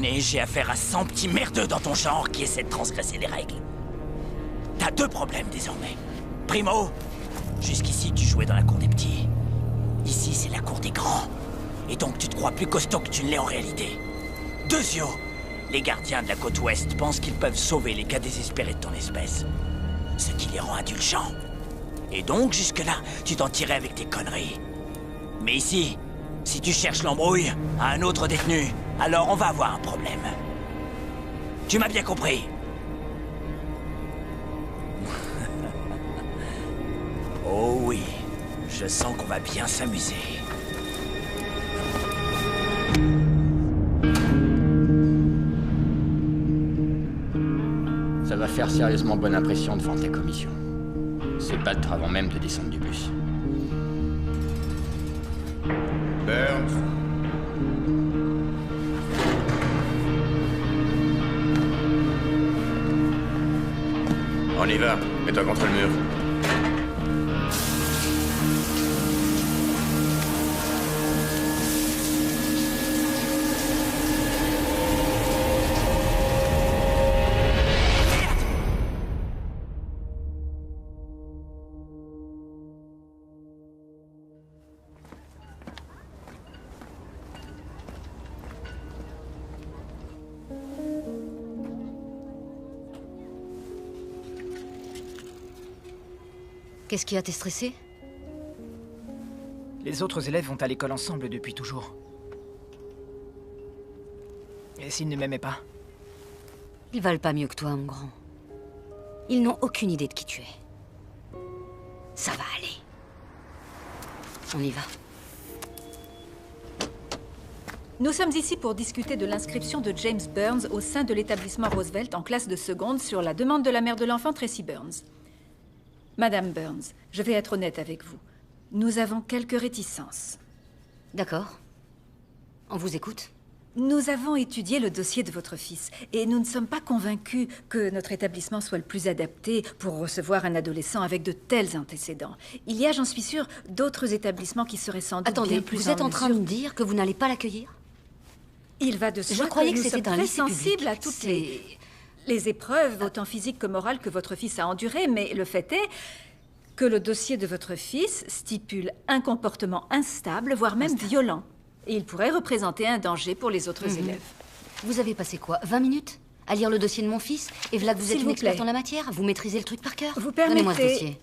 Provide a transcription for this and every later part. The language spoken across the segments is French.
années, j'ai affaire à 100 petits merdeux dans ton genre qui essaient de transgresser les règles. T'as 2 problèmes désormais. Primo, jusqu'ici tu jouais dans la cour des petits. Ici c'est la cour des grands. Et donc tu te crois plus costaud que tu ne l'es en réalité. Deuxio, les gardiens de la côte ouest pensent qu'ils peuvent sauver les cas désespérés de ton espèce. Ce qui les rend indulgents. Et donc jusque-là, tu t'en tirais avec tes conneries. Mais ici, si tu cherches l'embrouille à un autre détenu, alors on va avoir un problème. Tu m'as bien compris? Oh oui, je sens qu'on va bien s'amuser. Ça va faire sérieusement bonne impression devant ta commission. Se battre avant même de descendre du bus. Burns. On y va. Mets-toi contre le mur. Qu'est-ce qui a t'est stressé? Les autres élèves vont à l'école ensemble depuis toujours. Et s'ils ne m'aimaient pas? Ils valent pas mieux que toi, mon grand. Ils n'ont aucune idée de qui tu es. Ça va aller. On y va. Nous sommes ici pour discuter de l'inscription de James Burns au sein de l'établissement Roosevelt en classe de seconde sur la demande de la mère de l'enfant, Tracy Burns. Madame Burns, je vais être honnête avec vous. Nous avons quelques réticences. D'accord. On vous écoute. Nous avons étudié le dossier de votre fils et nous ne sommes pas convaincus que notre établissement soit le plus adapté pour recevoir un adolescent avec de tels antécédents. Il y a, j'en suis sûre, d'autres établissements qui seraient sans doute Attendez, bien plus vous êtes en train de me dire que vous n'allez pas l'accueillir? Il va de soi Je croyais que nous c'était sommes un très lycée public. sensibles à toutes les épreuves, autant physiques que morales, que votre fils a endurées, mais le fait est que le dossier de votre fils stipule un comportement instable, voire même violent. Et il pourrait représenter un danger pour les autres élèves. Vous avez passé quoi, 20 minutes à lire le dossier de mon fils? Et voilà que vous êtes une experte en la matière? Vous maîtrisez le truc par cœur? Vous Donnez-moi ce permettez... dossier.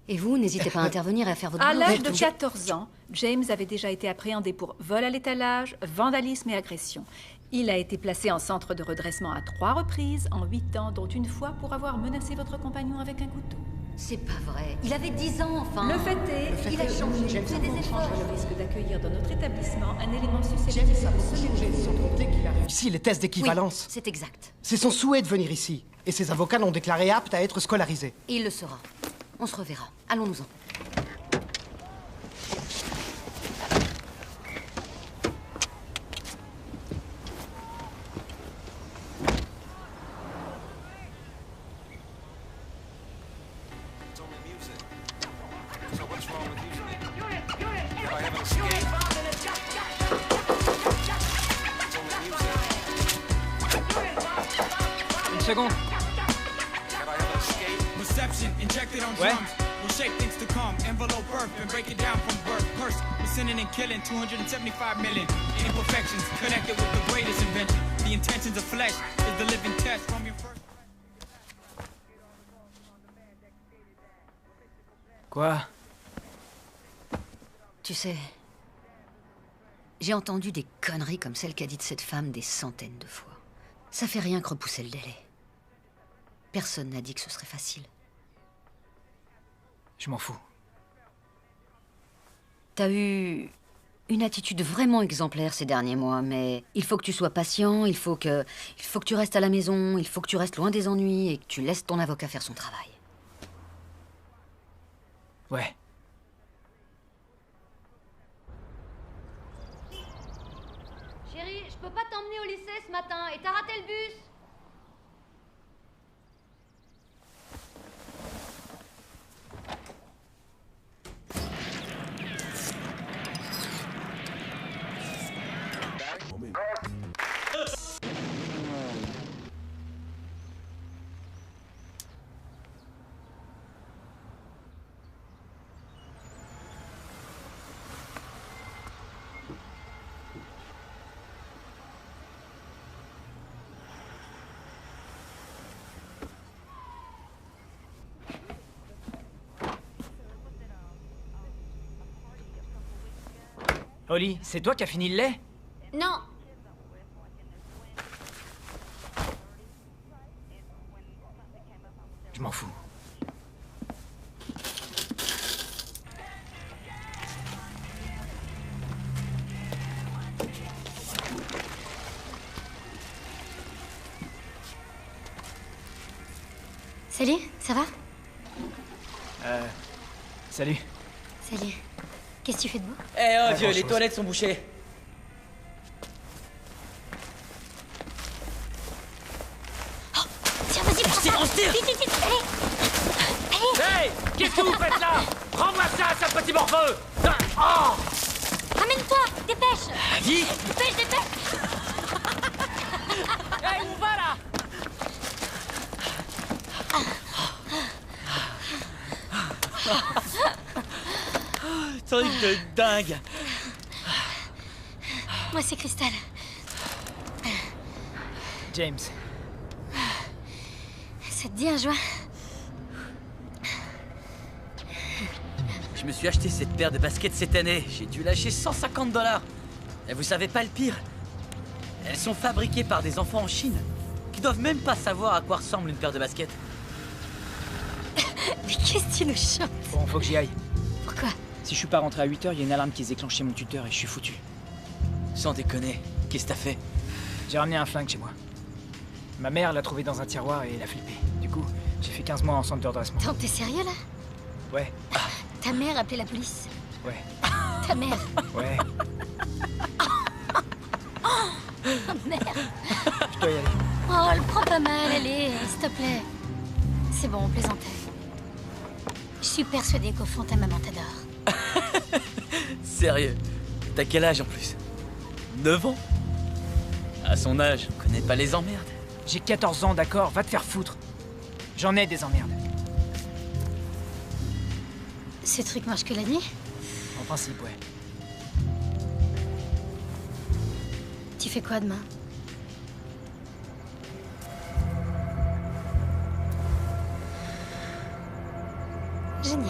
Et vous, n'hésitez pas à intervenir et à faire votre À boulot. l'âge de 14 ans, James avait déjà été appréhendé pour vol à l'étalage, vandalisme et agression. Il a été placé en centre de redressement à 3 reprises, en 8 ans, dont une fois pour avoir menacé votre compagnon avec un couteau. C'est pas vrai. Il avait 10 ans, enfin. Le fait est, il a changé. James Fait des a efforts. changé. Le risque d'accueillir dans notre établissement un élément susceptible de Ici, les tests d'équivalence. Oui, c'est exact. C'est son souhait de venir ici. Et ses avocats l'ont déclaré apte à être scolarisé. Et il le sera. On se reverra. Allons-nous-en. Une seconde. Ouais. We'll shape things to come, envelope birth and break it down from birth. Curse, we're sinning and killing 275 million. Imperfections connected with the greatest invention. The intentions of flesh is the living test from your first. Quoi? Tu sais, j'ai entendu des conneries comme celles qu'a dites cette femme des centaines de fois. Ça fait rien que repousser le délai. Personne n'a dit que ce serait facile. Je m'en fous. T'as eu une attitude vraiment exemplaire ces derniers mois, mais il faut que tu sois patient, il faut que tu restes à la maison, il faut que tu restes loin des ennuis et que tu laisses ton avocat faire son travail. Ouais. Chérie, je peux pas t'emmener au lycée ce matin et t'as raté le bus. Holly, c'est toi qui as fini le lait? Non. Je m'en fous. Salut, ça va? Salut. Salut. Qu'est-ce que tu fais de beau? Eh oh, Pas vieux, les grand-chose. toilettes sont bouchées. Tiens, vas-y, prends ça. On se tire. Vite, vite, vite, allez. Hey, qu'est-ce que vous faites là? Rends-moi ça, sale petit morveux. Oh, Ramène-toi, dépêche. vite. Dépêche, dépêche. Hey, où on va là? Truc de dingue. Moi, c'est Cristal. James. Ça te dit un joint? Je me suis acheté cette paire de baskets cette année. J'ai dû lâcher $150. Et vous savez pas le pire? Elles sont fabriquées par des enfants en Chine qui doivent même pas savoir à quoi ressemble une paire de baskets. Mais qu'est-ce que tu nous chantes? Bon, faut que j'y aille. Pourquoi? Si je suis pas rentré à 8h, il y a une alarme qui se déclenche chez mon tuteur et je suis foutu. Sans déconner, qu'est-ce que t'as fait? J'ai ramené un flingue chez moi. Ma mère l'a trouvé dans un tiroir et elle a flippé. Du coup, j'ai fait 15 mois en centre de redressement. Attends, t'es sérieux là? Ouais, Ta mère a appelé la police. ouais, Ta mère. ouais. Merde. Je dois y aller. Oh, elle prend pas mal, allez, s'il te plaît. C'est bon, on plaisantait. Je suis persuadée qu'au fond, ta maman t'adore. Sérieux? T'as quel âge en plus? 9 ans? À son âge, on connaît pas les emmerdes. J'ai 14 ans, d'accord, va te faire foutre. J'en ai des emmerdes. Ce truc marche que la nuit? En principe, ouais. Tu fais quoi demain? Génial.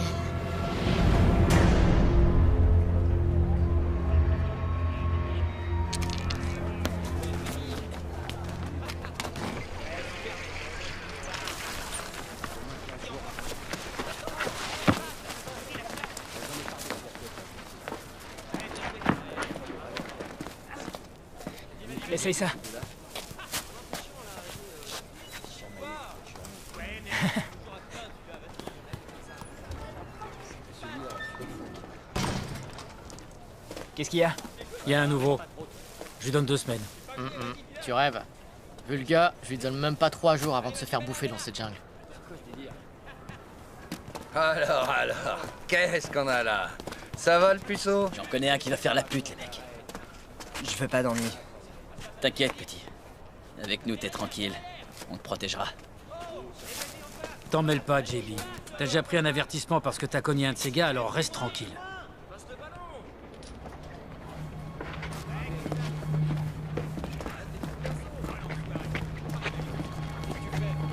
Essaye ça. Qu'est-ce qu'il y a? Il y a un nouveau. Je lui donne 2 semaines. Tu rêves. Vu le gars, je lui donne même pas 3 jours avant de se faire bouffer dans cette jungle. Alors, qu'est-ce qu'on a là? Ça va le puceau? J'en connais un qui va faire la pute, les mecs. Je veux pas d'ennui. T'inquiète, petit. Avec nous, t'es tranquille. On te protégera. T'en mêle pas, JB. T'as déjà pris un avertissement parce que t'as cogné un de ces gars, alors reste tranquille.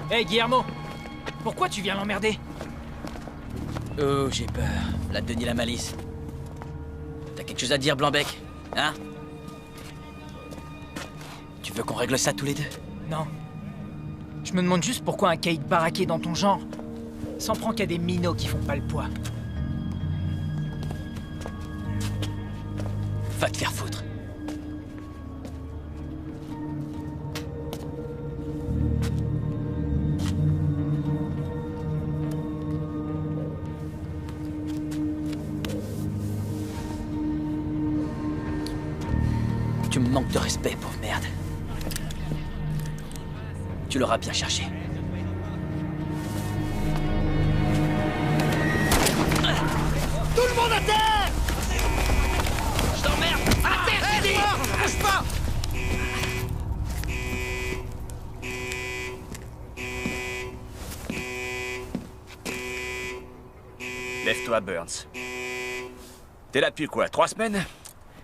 Hey, Guillermo! Pourquoi tu viens l'emmerder? Oh, j'ai peur. La Denis la malice. T'as quelque chose à dire, Blanc-Bec? Hein? Tu veux qu'on règle ça tous les deux? Non. Je me demande juste pourquoi un caïd baraqué dans ton genre s'en prend qu'à des minots qui font pas le poids. Va te faire foutre. Tu me manques de respect, pauvre merde. Tu l'auras bien cherché. Tout le monde à terre! Je t'emmerde! À terre, j'ai dit! Bouge pas! Lève-toi, Burns. T'es là depuis quoi, 3 semaines?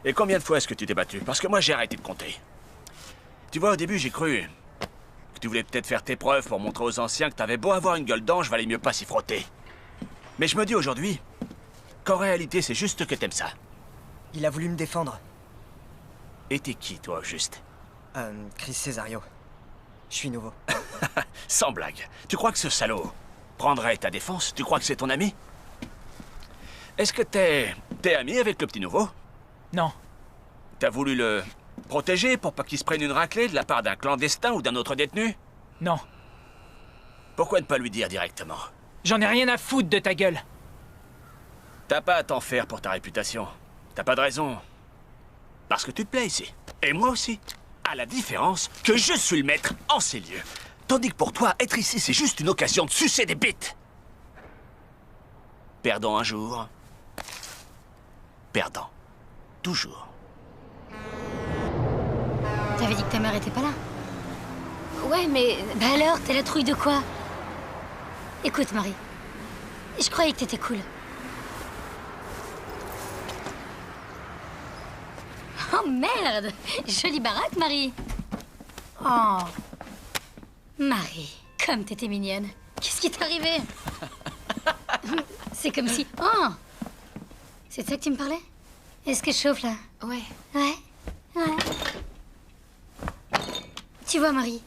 Et combien de fois est-ce que tu t'es battu? Parce que moi, j'ai arrêté de compter. Tu vois, au début, j'ai cru que tu voulais peut-être faire tes preuves pour montrer aux anciens que t'avais beau avoir une gueule d'ange, valait mieux pas s'y frotter. Mais je me dis aujourd'hui qu'en réalité, c'est juste que t'aimes ça. Il a voulu me défendre. Et t'es qui, toi, au juste? Chris Cesario. Je suis nouveau. Sans blague. Tu crois que ce salaud prendrait ta défense? Tu crois que c'est ton ami? Est-ce que t'es ami avec le petit nouveau? Non. T'as voulu le protéger pour pas qu'il se prenne une raclée de la part d'un clandestin ou d'un autre détenu? Non. Pourquoi ne pas lui dire directement? J'en ai rien à foutre de ta gueule. T'as pas à t'en faire pour ta réputation. T'as pas de raison. Parce que tu te plais ici. Et moi aussi. À la différence que je suis le maître en ces lieux. Tandis que pour toi, être ici, c'est juste une occasion de sucer des bites. Perdant un jour. Perdant. Toujours. T'avais dit que ta mère était pas là. Ouais, mais... Bah alors, t'as la trouille de quoi? Écoute, Marie. Je croyais que t'étais cool. Oh merde! Jolie baraque, Marie. Oh. Marie, comme t'étais mignonne. Qu'est-ce qui t'est arrivé? C'est comme si... Oh! C'est de ça que tu me parlais? Est-ce que je chauffe, là? Ouais. Ouais? Ouais. Tu vois, Marie,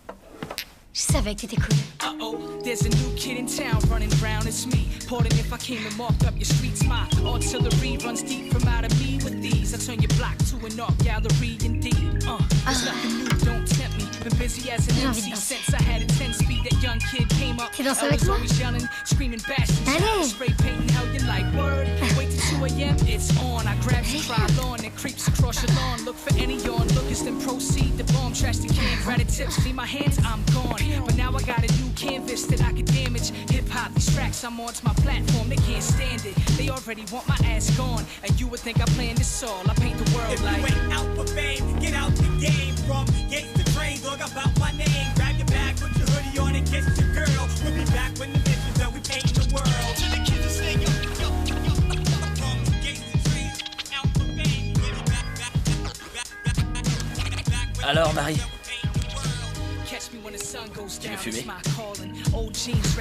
je savais que t'étais cool. Uh-oh, there's a new kid in town running around, it's me. Pardon if I came and marked up your streets. My artillery runs deep from out of me with these. I turn your block to an art gallery indeed. There's nothing new, don't tempt me. Been busy as an MC since I had a 10-speed. That young kid came up. I was always yelling, screaming, bashing, spray painting, how you like word. Wait till 2 a.m., it's on. I grab your trial on and creeps across your lawn. Look for any yawn, lookers, then proceed. The bomb, trash the can, grab the tips, see my hands, I'm gone. But now I got a new canvas that I can damage. Hip-hop, these tracks I'm onto my platform, they can't stand it. They already want my ass gone. And you would think I planned this all. I paint the world like... If you ain't out for fame, get out the game. From gates to trains, dog about my name. Grab your bag, put your hoodie on and kiss your girl. We'll be back when the mission's done, we paint the world. To the kids that stay yo. From gates to trains, out for fame. Alors, Marie? Tu veux fumer?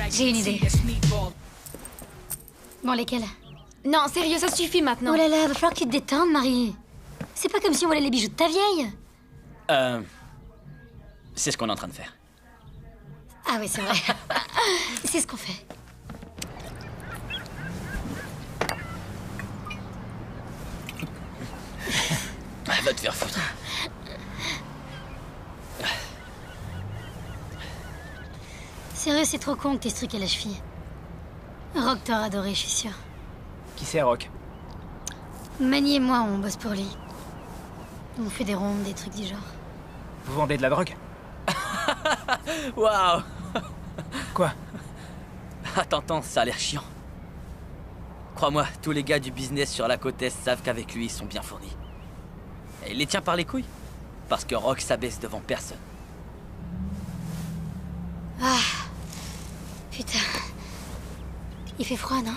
J'ai une idée. Bon, lesquels? Non, sérieux, ça suffit maintenant. Oh là là, va falloir que tu te détendes, Marie. C'est pas comme si on volait les bijoux de ta vieille. C'est ce qu'on est en train de faire. Ah oui, c'est vrai. C'est ce qu'on fait. Va te faire foutre. Sérieux, c'est trop con que t'aies ce truc à la cheville. Rock t'aurait adoré, je suis sûre. Qui c'est, Rock? Mani et moi, on bosse pour lui. On fait des rondes, des trucs du genre. Vous vendez de la drogue? Waouh! Quoi? Ah, t'entends, ça a l'air chiant. Crois-moi, tous les gars du business sur la côte Est savent qu'avec lui, ils sont bien fournis. Et il les tient par les couilles. Parce que Rock s'abaisse devant personne. Ah. Putain. Il fait froid, non?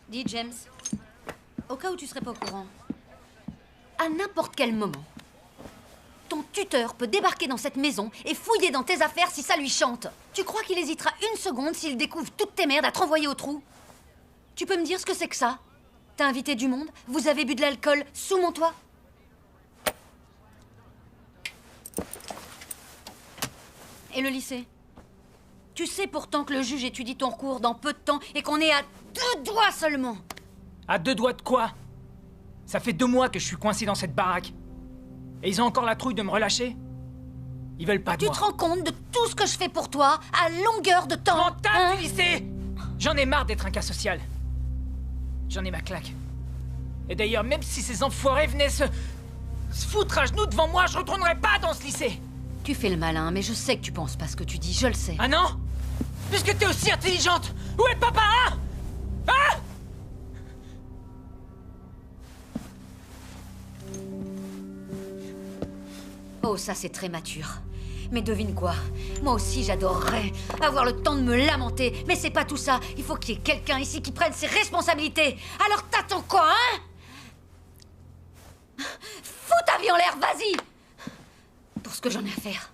Dis, James, au cas où tu serais pas au courant, à n'importe quel moment, ton tuteur peut débarquer dans cette maison et fouiller dans tes affaires si ça lui chante. Tu crois qu'il hésitera une seconde s'il découvre toutes tes merdes à te renvoyer au trou? Tu peux me dire ce que c'est que ça? T'as invité du monde? Vous avez bu de l'alcool sous mon toit? Et le lycée? Tu sais pourtant que le juge étudie ton recours dans peu de temps et qu'on est à 2 doigts seulement. À 2 doigts de quoi? Ça fait 2 mois que je suis coincé dans cette baraque. Et ils ont encore la trouille de me relâcher? Ils veulent pas de moi. Tu te rends compte de tout ce que je fais pour toi à longueur de temps? M'en tape du lycée! J'en ai marre d'être un cas social. J'en ai ma claque. Et d'ailleurs, même si ces enfoirés venaient se foutre à genoux devant moi, je retournerai pas dans ce lycée! Tu fais le malin, mais je sais que tu penses pas ce que tu dis, je le sais. Ah non? Puisque t'es aussi intelligente, où est papa, hein? Hein? Oh, ça c'est très mature. Mais devine quoi? Moi aussi j'adorerais avoir le temps de me lamenter. Mais c'est pas tout ça. Il faut qu'il y ait quelqu'un ici qui prenne ses responsabilités. Alors t'attends quoi, hein? Fous ta vie en l'air, vas-y! Pour ce que j'en ai à faire.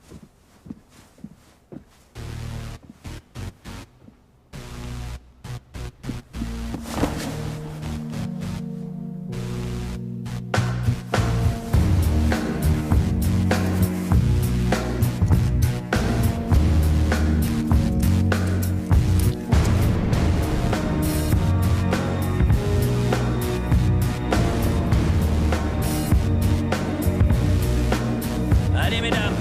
Allez, mesdames,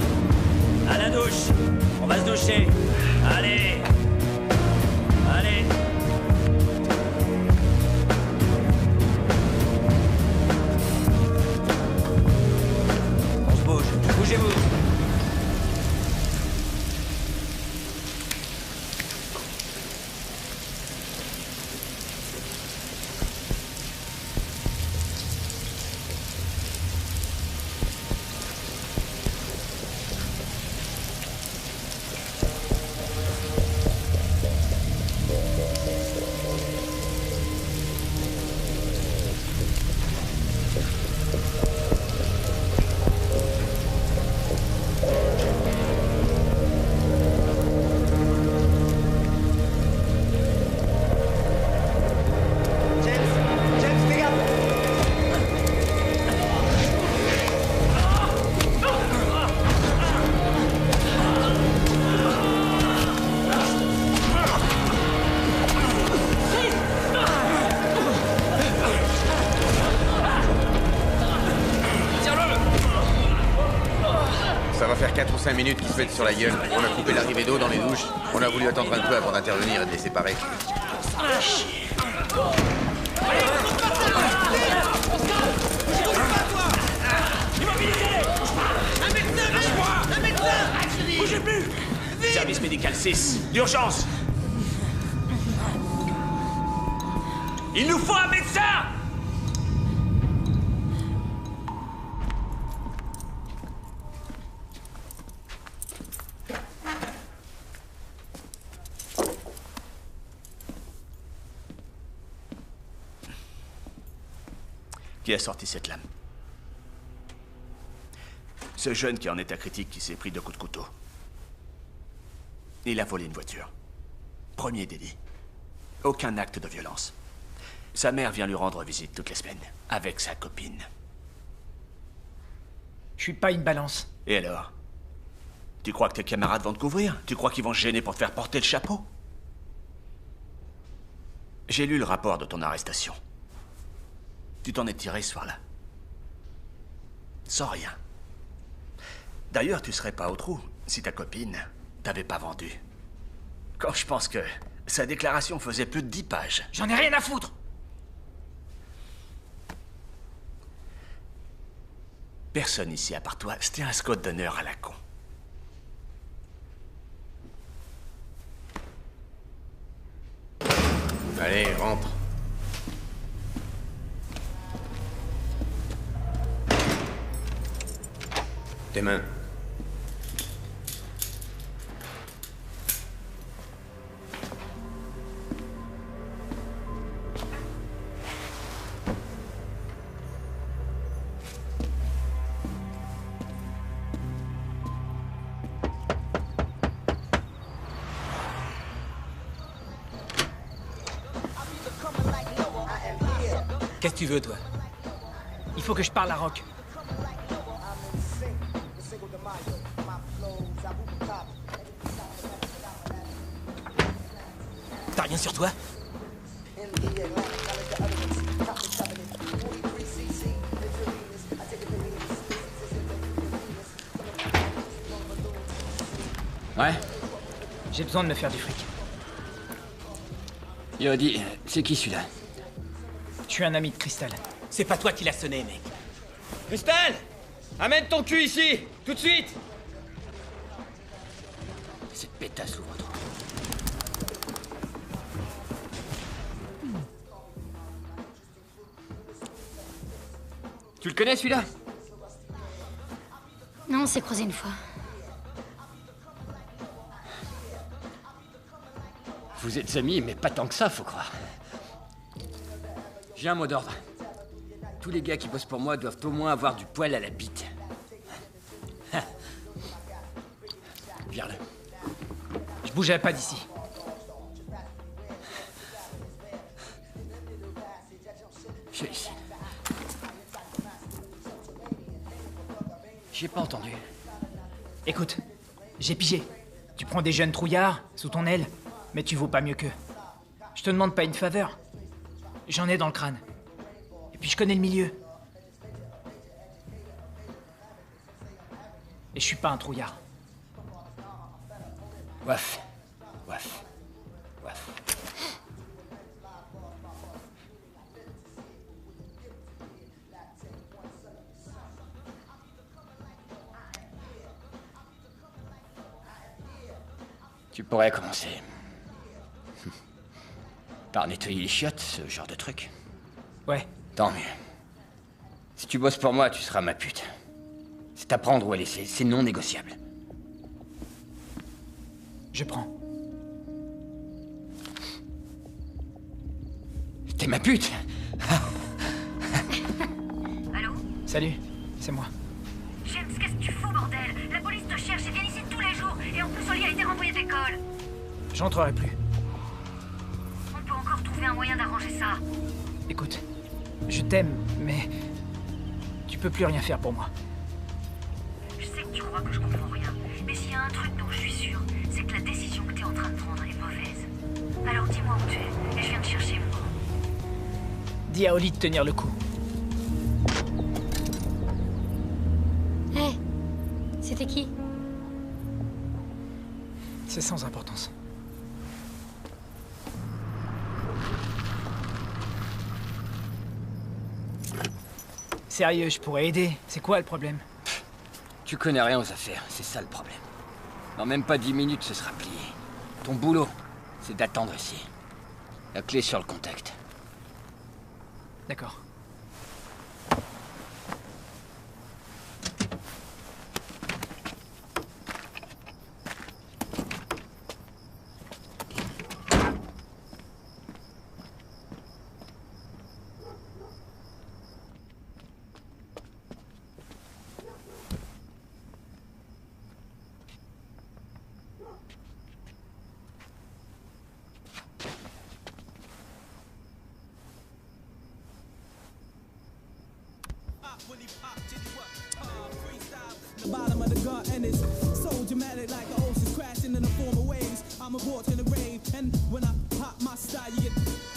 à la douche. On va se doucher. Allez. Allez. On se bouge. Bougez-vous. Ça va faire 4 ou 5 minutes qu'ils se mettent sur la gueule. On a coupé l'arrivée d'eau dans les douches. On a voulu attendre un peu avant d'intervenir et de les séparer. Bougez plus! Service médical 6, d'urgence! Il nous faut un médecin! Qui a sorti cette lame? Ce jeune qui est en état critique qui s'est pris 2 coups de couteau. Il a volé une voiture. Premier délit. Aucun acte de violence. Sa mère vient lui rendre visite toutes les semaines, avec sa copine. Je suis pas une balance. Et alors? Tu crois que tes camarades vont te couvrir? Tu crois qu'ils vont se gêner pour te faire porter le chapeau? J'ai lu le rapport de ton arrestation. Tu t'en es tiré ce soir-là. Sans rien. D'ailleurs, tu serais pas au trou si ta copine t'avait pas vendu. Quand je pense que sa déclaration faisait plus de 10 pages. J'en ai rien à foutre. Personne ici, à part toi, se tient un scout d'honneur à la con. Allez, rentre. Tes mains. Qu'est-ce que tu veux, toi? Il faut que je parle à Rock. T'as rien sur toi? Ouais? J'ai besoin de me faire du fric. Yo, dis, c'est qui celui-là? Je suis un ami de Crystal. C'est pas toi qui l'as sonné, mec. Crystal! Amène ton cul ici! Tout de suite! Cette pétasse ouvre trop. Tu le connais celui-là? Non, On s'est croisés une fois. Vous êtes amis, mais pas tant que ça, faut croire. J'ai un mot d'ordre. Tous les gars qui bossent pour moi doivent au moins avoir du poil à la bite. Vire-le. Je bougerai pas d'ici. Je suis ici. J'ai pas entendu. Écoute, j'ai pigé. Tu prends des jeunes trouillards sous ton aile, mais tu vaux pas mieux qu'eux. Je te demande pas une faveur. J'en ai dans le crâne. Et puis je connais le milieu. Et je suis pas un trouillard. Waf. Waf. Waf. Tu pourrais commencer par nettoyer les chiottes, ce genre de truc. Ouais. Tant mieux. Si tu bosses pour moi, tu seras ma pute. C'est à prendre ou à laisser, c'est non négociable. Je prends. T'es ma pute. Allô? Salut, c'est moi. James, qu'est-ce que tu fous, bordel? La police te cherche et vient ici tous les jours. Et en plus, Oli a été renvoyé d'école. J'entrerai plus. On peut encore trouver un moyen d'arranger ça. Écoute, je t'aime, mais tu peux plus rien faire pour moi. Je sais que tu crois que je comprends rien. Mais s'il y a un truc dont je suis sûre, c'est que la décision que t'es en train de prendre est mauvaise. Alors dis-moi où tu es, et je viens te chercher, moi. Dis à Oli de tenir le coup. Hé, c'était qui? C'est sans importance. Sérieux, je pourrais aider. C'est quoi le problème? Tu connais rien aux affaires, c'est ça le problème. Dans même pas 10 minutes, ce sera plié. Ton boulot, c'est d'attendre ici. La clé sur le contact. D'accord. The bottom of the gun and it's so dramatic like the ocean's crashing in the form of waves. I'm aboard in the rave and when I pop my style you get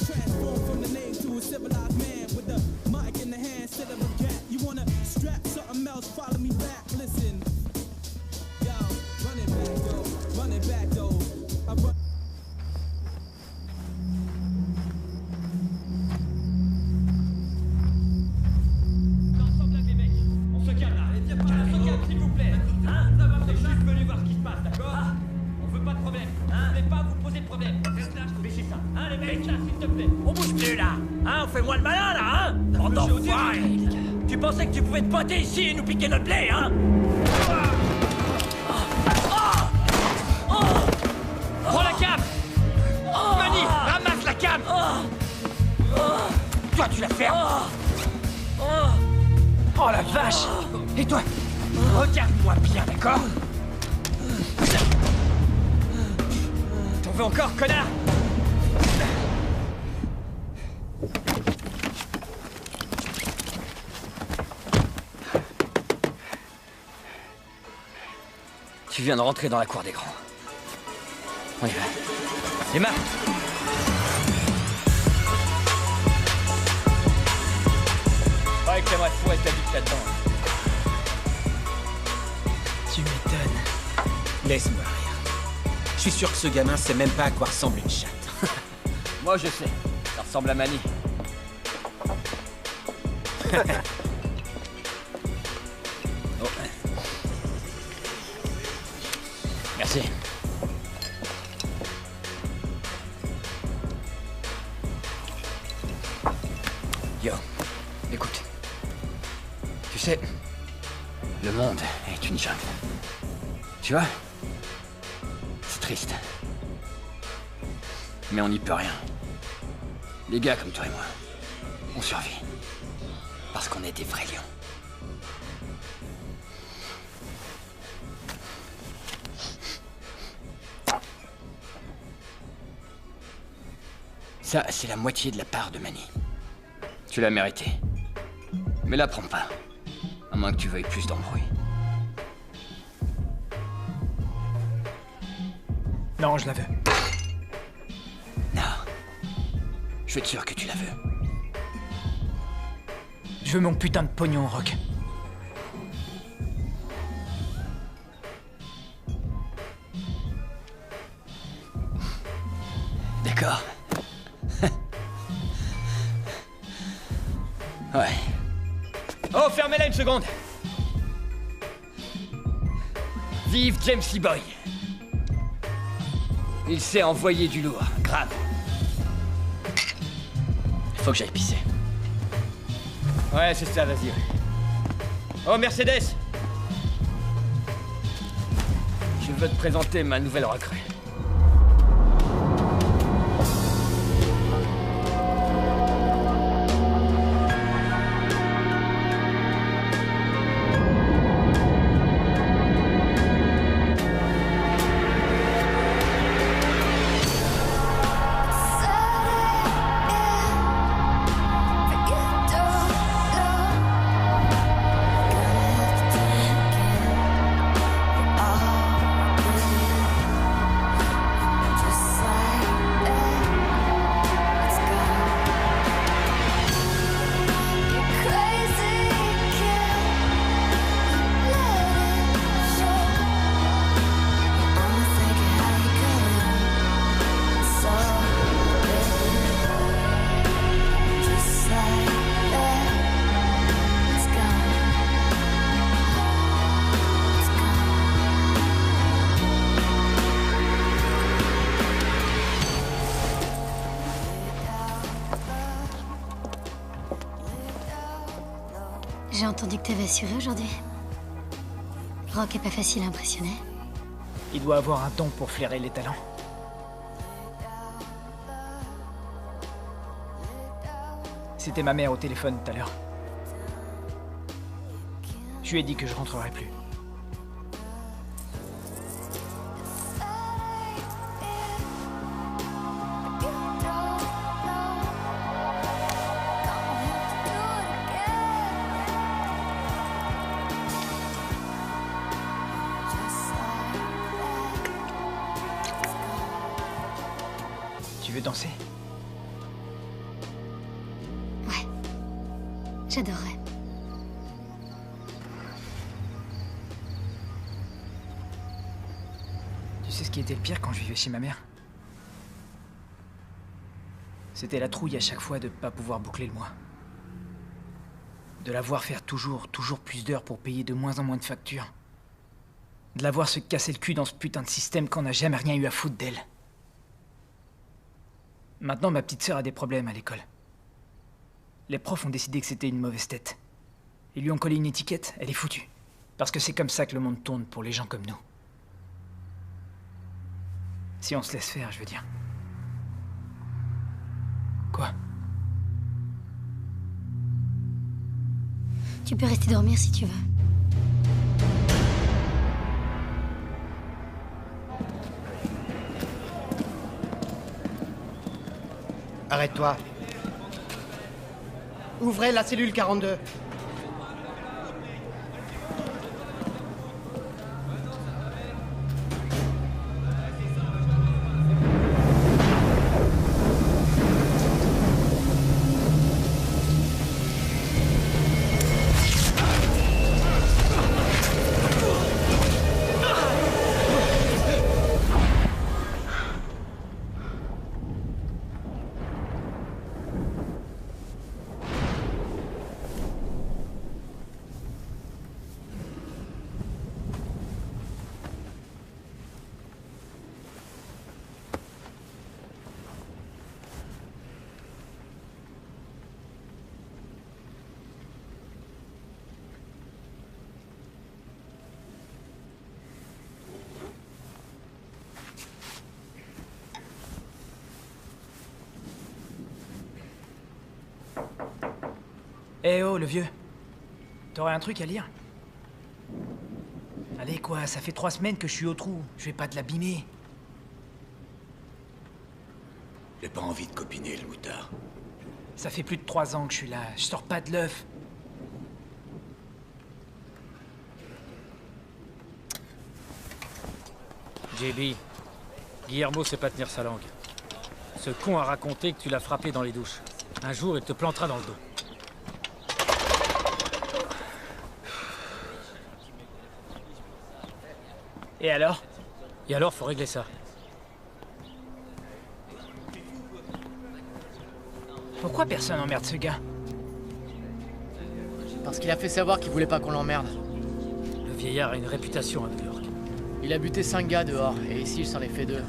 transformed from the name to a civilized man with the mic in the hand instead of a gat. You wanna strap something else, follow me back, listen. Yo, run it back though, run it back though. I run. Fais-moi le malin, là, hein? Bande d'enfoirés! Tu pensais que tu pouvais te pointer ici et nous piquer notre blé, hein? Prends la cape! Manny, ramasse la cape! Toi, tu la fermes! Oh la vache! Et toi? Regarde-moi bien, d'accord? T'en veux encore, connard? Tu viens de rentrer dans la cour des grands. On y va. Emma! Ouais, que t'aimerais fou être habitué là-dedans. Tu m'étonnes. Laisse-moi rire. Je suis sûr que ce gamin sait même pas à quoi ressemble une chatte. Moi, je sais. Ça ressemble à Manny. Oh. Merci. Yo, écoute. Tu sais, le monde est est une jungle. Tu vois? C'est triste. Mais on n'y peut rien. Les gars comme toi et moi, on survit. Parce qu'on est des vrais lions. Ça, c'est la moitié de la part de Manny. Tu l'as mérité. Mais la prends pas. À moins que tu veuilles plus d'embrouille. Non, je la veux. Non. Je vais être sûr que tu la veux. Je veux mon putain de pognon, Rock. D'accord. Ouais. Oh, fermez-la une seconde. Vive James Lee Boy. Il sait envoyer du lourd, grave. Faut que j'aille pisser. Ouais, c'est ça, vas-y. Oh, Mercedes. Je veux te présenter ma nouvelle recrue. J'ai entendu que t'avais assuré aujourd'hui. Rock est pas facile à impressionner. Il doit avoir un don pour flairer les talents. C'était ma mère au téléphone tout à l'heure. Je lui ai dit que je rentrerai plus. Tu veux danser? Ouais. J'adorerais. Tu sais ce qui était le pire quand je vivais chez ma mère? C'était la trouille à chaque fois de pas pouvoir boucler le mois. De la voir faire toujours plus d'heures pour payer de moins en moins de factures. De la voir se casser le cul dans ce putain de système qu'on n'a jamais rien eu à foutre d'elle. Maintenant, ma petite sœur a des problèmes à l'école. Les profs ont décidé que c'était une mauvaise tête. Ils lui ont collé une étiquette, elle est foutue. Parce que c'est comme ça que le monde tourne pour les gens comme nous. Si on se laisse faire, je veux dire. Quoi? Tu peux rester dormir si tu veux. Arrête-toi. Ouvrez la cellule 42. Eh oh, le vieux. T'aurais un truc à lire? Allez, quoi, ça fait 3 semaines que je suis au trou. Je vais pas te l'abîmer. J'ai pas envie de copiner, le moutard. Ça fait plus de 3 ans que je suis là. Je sors pas de l'œuf. JB, Guillermo sait pas tenir sa langue. Ce con a raconté que tu l'as frappé dans les douches. Un jour, il te plantera dans le dos. Et alors? Et alors, faut régler ça. Pourquoi personne emmerde ce gars? Parce qu'il a fait savoir qu'il voulait pas qu'on l'emmerde. Le vieillard a une réputation à New York. Il a buté 5 gars dehors, et ici, il s'en est fait 2.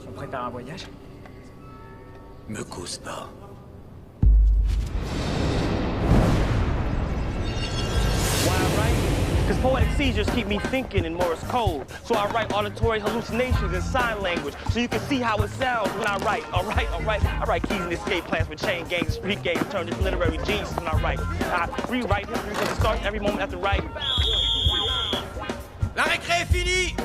On prépare un voyage? Me cause pas. Because poetic seizures keep me thinking in Morse code. So I write auditory hallucinations in sign language so you can see how it sounds when I write. All right. I write keys and escape plans for chain gangs, street games, turn into literary genius when I write. I rewrite history from the start every moment after write. La récré est finie!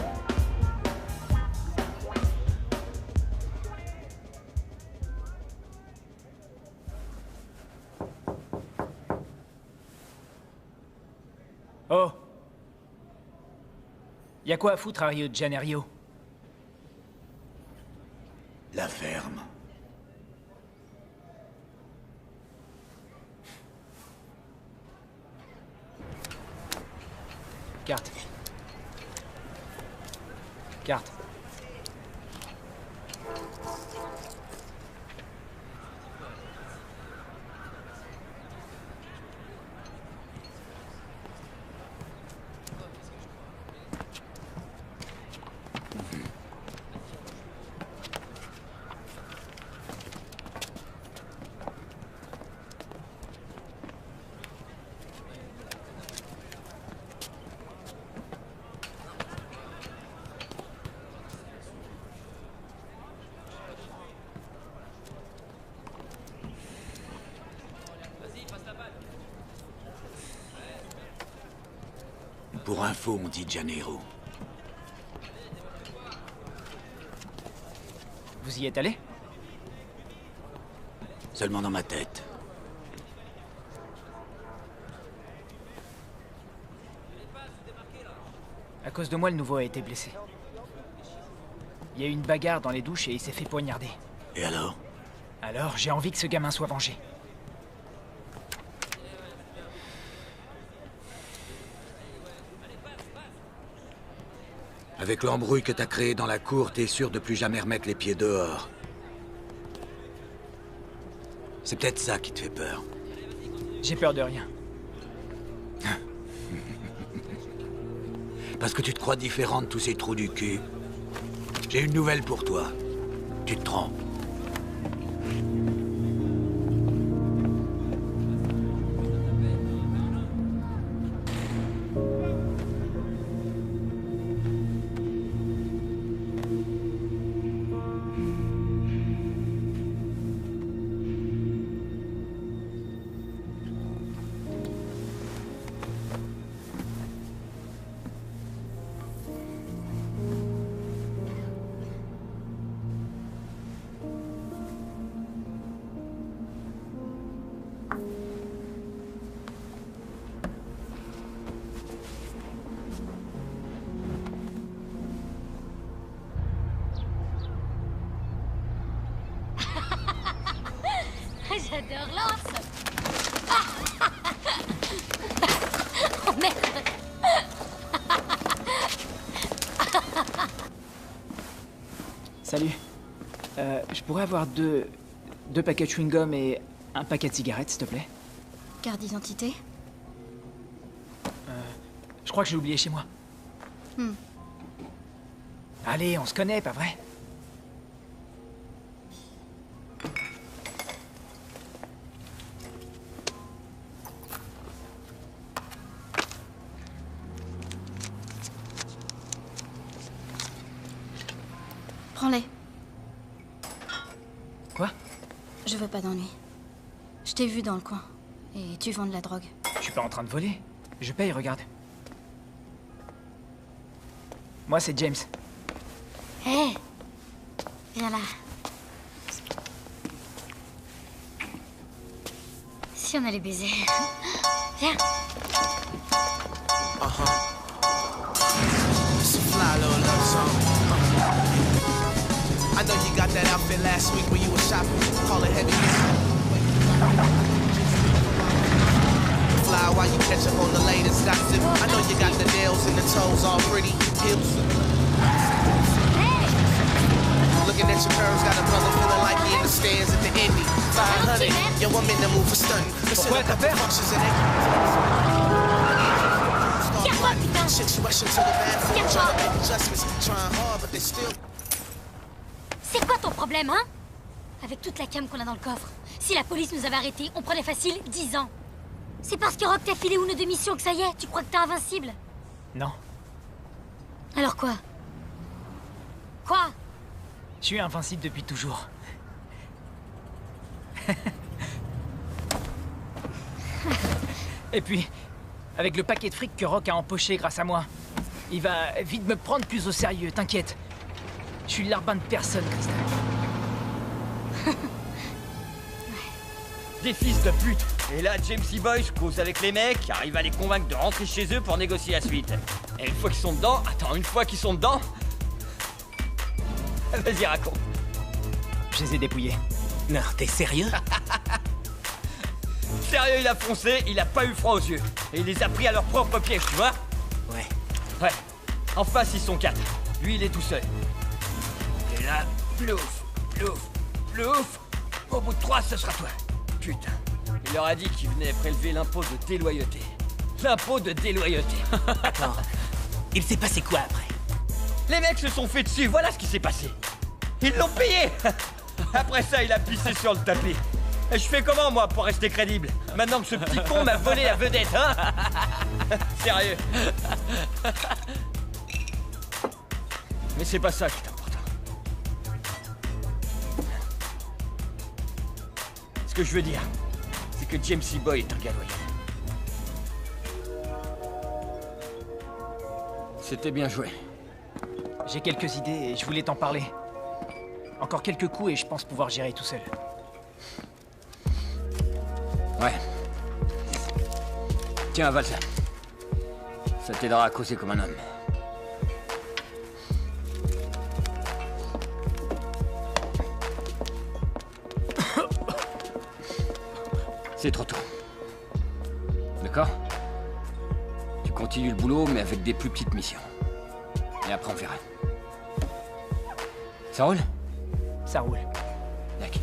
Oh! Y'a quoi à foutre à Rio de Janeiro? La ferme. Carte. Carte. Pour info, on dit Janeiro. Vous y êtes allé? Seulement dans ma tête. À cause de moi, le nouveau a été blessé. Il y a eu une bagarre dans les douches et il s'est fait poignarder. Et alors? Alors, j'ai envie que ce gamin soit vengé. Avec l'embrouille que t'as créé dans la cour, t'es sûr de plus jamais remettre les pieds dehors. C'est peut-être ça qui te fait peur. J'ai peur de rien. Parce que tu te crois différent de tous ces trous du cul. J'ai une nouvelle pour toi. Tu te trompes. J'adore Lance. Oh merde. Salut. Je pourrais avoir deux paquets de chewing-gum et un paquet de cigarettes, s'il te plaît? Carte d'identité? Je crois que j'ai oublié chez moi. Allez, on se connaît, pas vrai? veux pas d'ennui. Je t'ai vu dans le coin. Et tu vends de la drogue. Je suis pas en train de voler. Je paye, regarde. Moi, c'est James. Hé! Viens là. Si on allait baiser. Viens. It's a fly little love song. I know you got that outfit last week when you were shopping. Call it heavy. Fly while you catch up on the latest gossip. I know you got the nails and the toes all pretty. Heels. Looking at your curves, got a brother feeling like he in the stands at the Indy. 500. Yo, I'm in the mood for stunning. Consider a couple functions and situation to the bathroom. Trying to make adjustments, trying hard, but they still. C'est quoi ton problème, hein? Avec toute la cam qu'on a dans le coffre. Si la police nous avait arrêtés, on prenait facile 10 ans. C'est parce que Rock t'a filé une de mission que ça y est, tu crois que t'es invincible? Non. Alors quoi? Quoi? Je suis invincible depuis toujours. Et puis, avec le paquet de fric que Rock a empoché grâce à moi, il va vite me prendre plus au sérieux, t'inquiète. Je suis l'arbin de personne, Crystal. Des fils de pute. Et là, James E. Boyce cause avec les mecs, arrive à les convaincre de rentrer chez eux pour négocier la suite. Et une fois qu'ils sont dedans... Attends, une fois qu'ils sont dedans... Vas-y, raconte. Je les ai dépouillés. Non, t'es sérieux? Sérieux, il a foncé, il a pas eu froid aux yeux. Et il les a pris à leur propre piège, tu vois? Ouais. Ouais. En face, ils sont 4. Lui, il est tout seul. Et là, plouf, plouf, plouf. Au bout de 3, ce sera toi. Putain. Il leur a dit qu'il venait prélever l'impôt de déloyauté. L'impôt de déloyauté. Attends. Il s'est passé quoi après? Les mecs se sont fait dessus, voilà ce qui s'est passé. Ils l'ont payé. Après ça, il a pissé sur le tapis. Et je fais comment, moi, pour rester crédible? Maintenant que ce petit con m'a volé la vedette, hein? Sérieux. Mais c'est pas ça qui est important. Ce que je veux dire, c'est que James E. Boy est un gars loyal. C'était bien joué. J'ai quelques idées et je voulais t'en parler. Encore quelques coups et je pense pouvoir gérer tout seul. Ouais. Tiens, avale ça. Ça t'aidera à causer comme un homme. C'est trop tôt. D'accord? Tu continues le boulot, mais avec des plus petites missions. Et après, on verra. Ça roule? Ça roule. D'accord.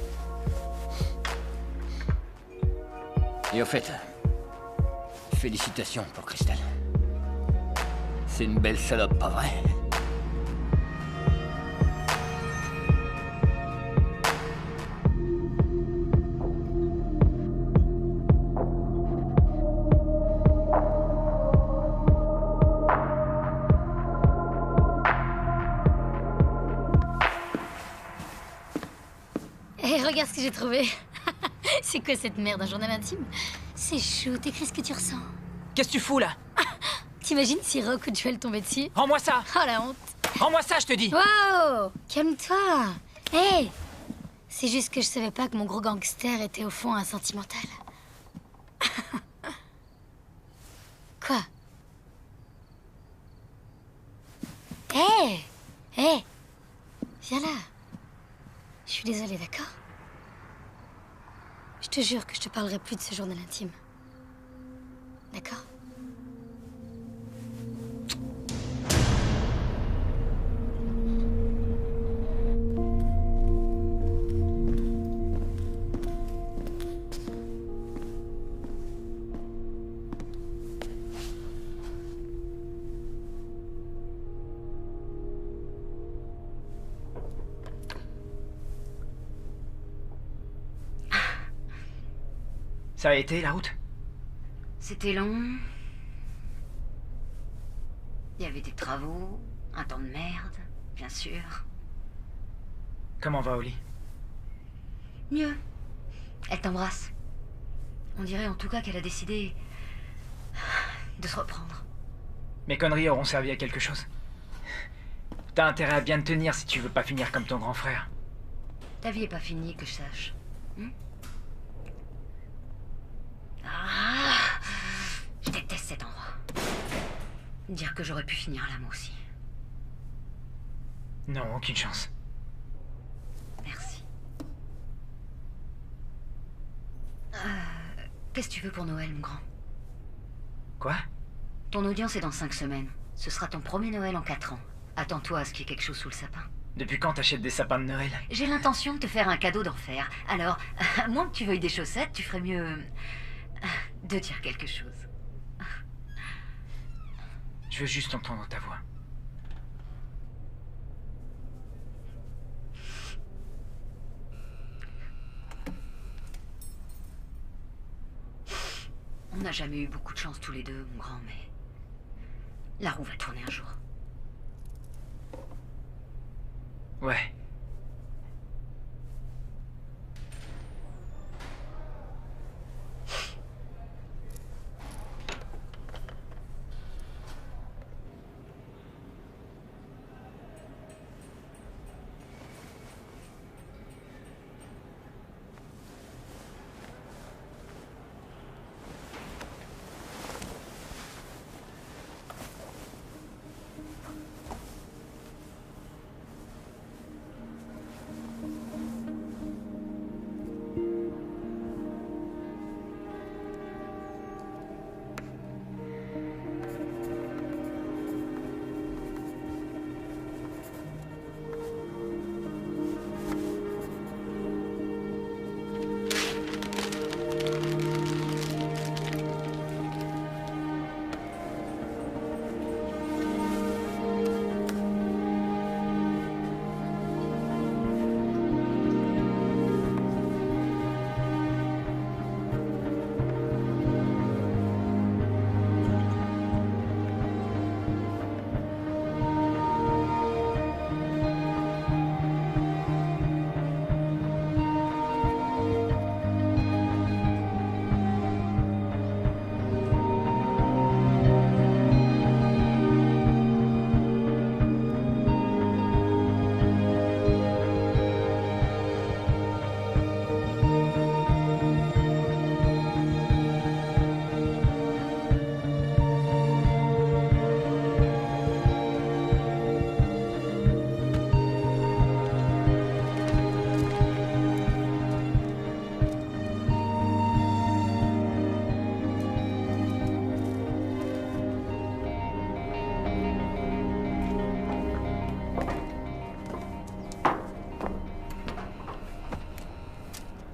Et au fait, félicitations pour Crystal. C'est une belle salope, pas vrai? Hé, regarde ce que j'ai trouvé. C'est quoi cette merde, un journal intime? C'est chou, t'écris ce que tu ressens. Qu'est-ce que tu fous là? T'imagines si Rock ou Joel tombaient dessus? Rends-moi ça! Oh la honte! Rends-moi ça, je te dis! Wow! Calme-toi! Hé! C'est juste que je savais pas que mon gros gangster était au fond un sentimental. Quoi? Hé! Hé! Viens là! Je suis désolée, d'accord? Je te jure que je te parlerai plus de ce journal intime. D'accord? Ça a été, la route? C'était long. Il y avait des travaux, un temps de merde, bien sûr. Comment va Oli? Mieux. Elle t'embrasse. On dirait en tout cas qu'elle a décidé de se reprendre. Mes conneries auront servi à quelque chose. T'as intérêt à bien te tenir si tu veux pas finir comme ton grand frère. Ta vie est pas finie, que je sache. Ah, je déteste cet endroit. Dire que j'aurais pu finir là, moi aussi. Non, aucune chance. Merci. Qu'est-ce que tu veux pour Noël, mon grand? Quoi? Ton audience est dans 5 semaines. Ce sera ton premier Noël en 4 ans. Attends-toi à ce qu'il y ait quelque chose sous le sapin. Depuis quand t'achètes des sapins de Noël? J'ai l'intention de te faire un cadeau d'enfer. Alors, à moins que tu veuilles des chaussettes, tu ferais mieux de dire quelque chose. Je veux juste entendre ta voix. On n'a jamais eu beaucoup de chance tous les deux, mon grand, mais la roue va tourner un jour. Ouais.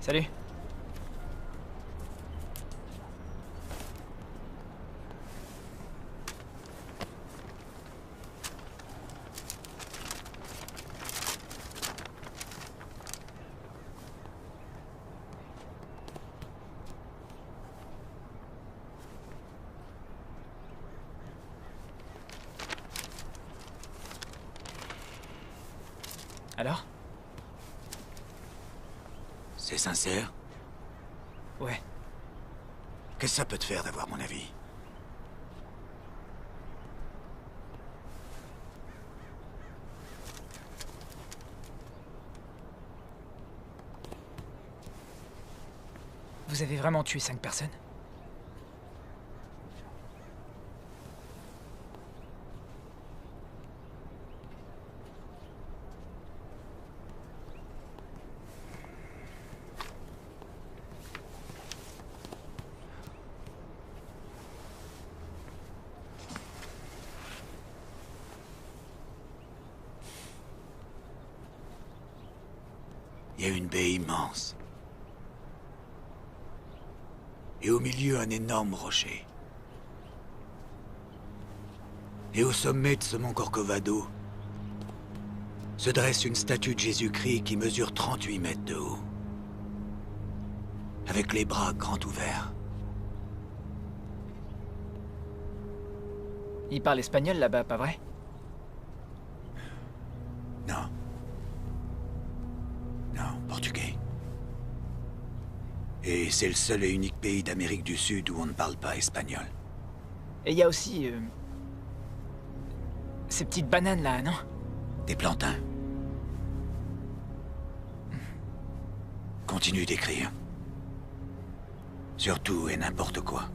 Salut. Alors? C'est sincère? Ouais. Qu'est-ce que ça peut te faire d'avoir mon avis? Vous avez vraiment tué 5 personnes? Il y a une baie immense. Et au milieu, un énorme rocher. Et au sommet de ce mont Corcovado se dresse une statue de Jésus-Christ qui mesure 38 mètres de haut. Avec les bras grands ouverts. Il parle espagnol là-bas, pas vrai? Non. Non, portugais. Et c'est le seul et unique pays d'Amérique du Sud où on ne parle pas espagnol. Et il y a aussi... ces petites bananes là, non? Des plantains. Continue d'écrire. Surtout et n'importe quoi.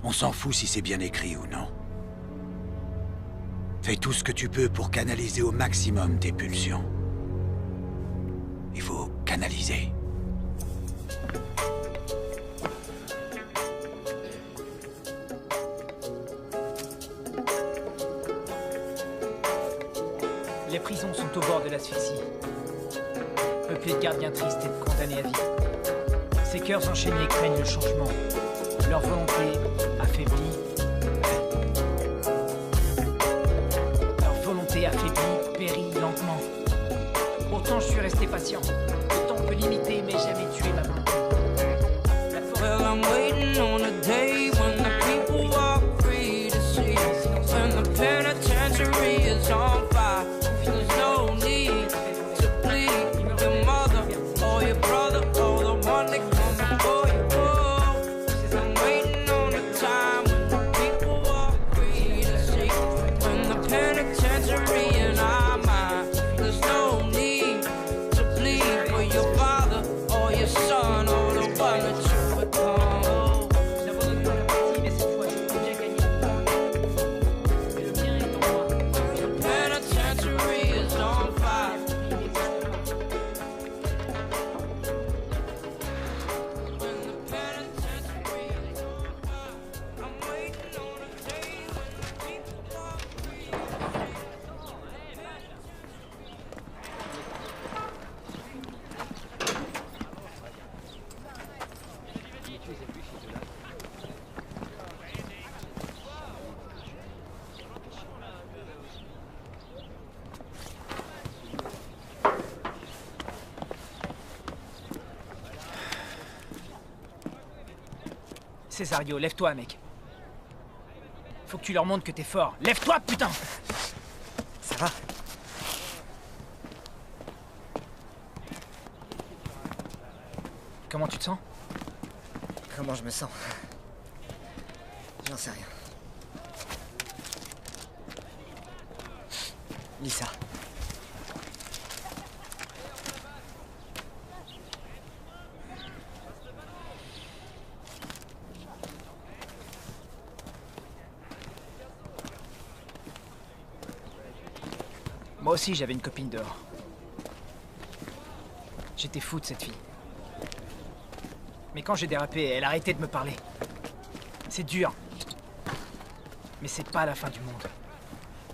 On s'en fout si c'est bien écrit ou non. Fais tout ce que tu peux pour canaliser au maximum tes pulsions. Il faut canaliser. Les prisons sont au bord de l'asphyxie. Peuplées de gardiens tristes et de condamnés à vie. Ces cœurs enchaînés craignent le changement. Leur volonté affaiblie. Leur volonté affaiblie périt lentement. Pourtant je suis resté patient. Le temps peut limiter mais jamais tuer ma volonté. Well, I'm waiting on a day when the people walk free to see. When the penitentiary is on fire. There's no need to bleed your mother or your brother or the one that comes before you. Oh, I'm waiting on a time when the people walk free to see. When the penitentiary in our mind. There's no need to bleed for your father or your son or the one that you become. Cesario, lève-toi, mec. Faut que tu leur montres que t'es fort. Lève-toi, putain! Ça va? Comment tu te sens? Comment je me sens? J'en sais rien. Lis ça. Moi aussi, j'avais une copine dehors. J'étais fou de cette fille. Mais quand j'ai dérapé, elle a arrêté de me parler. C'est dur. Mais c'est pas la fin du monde.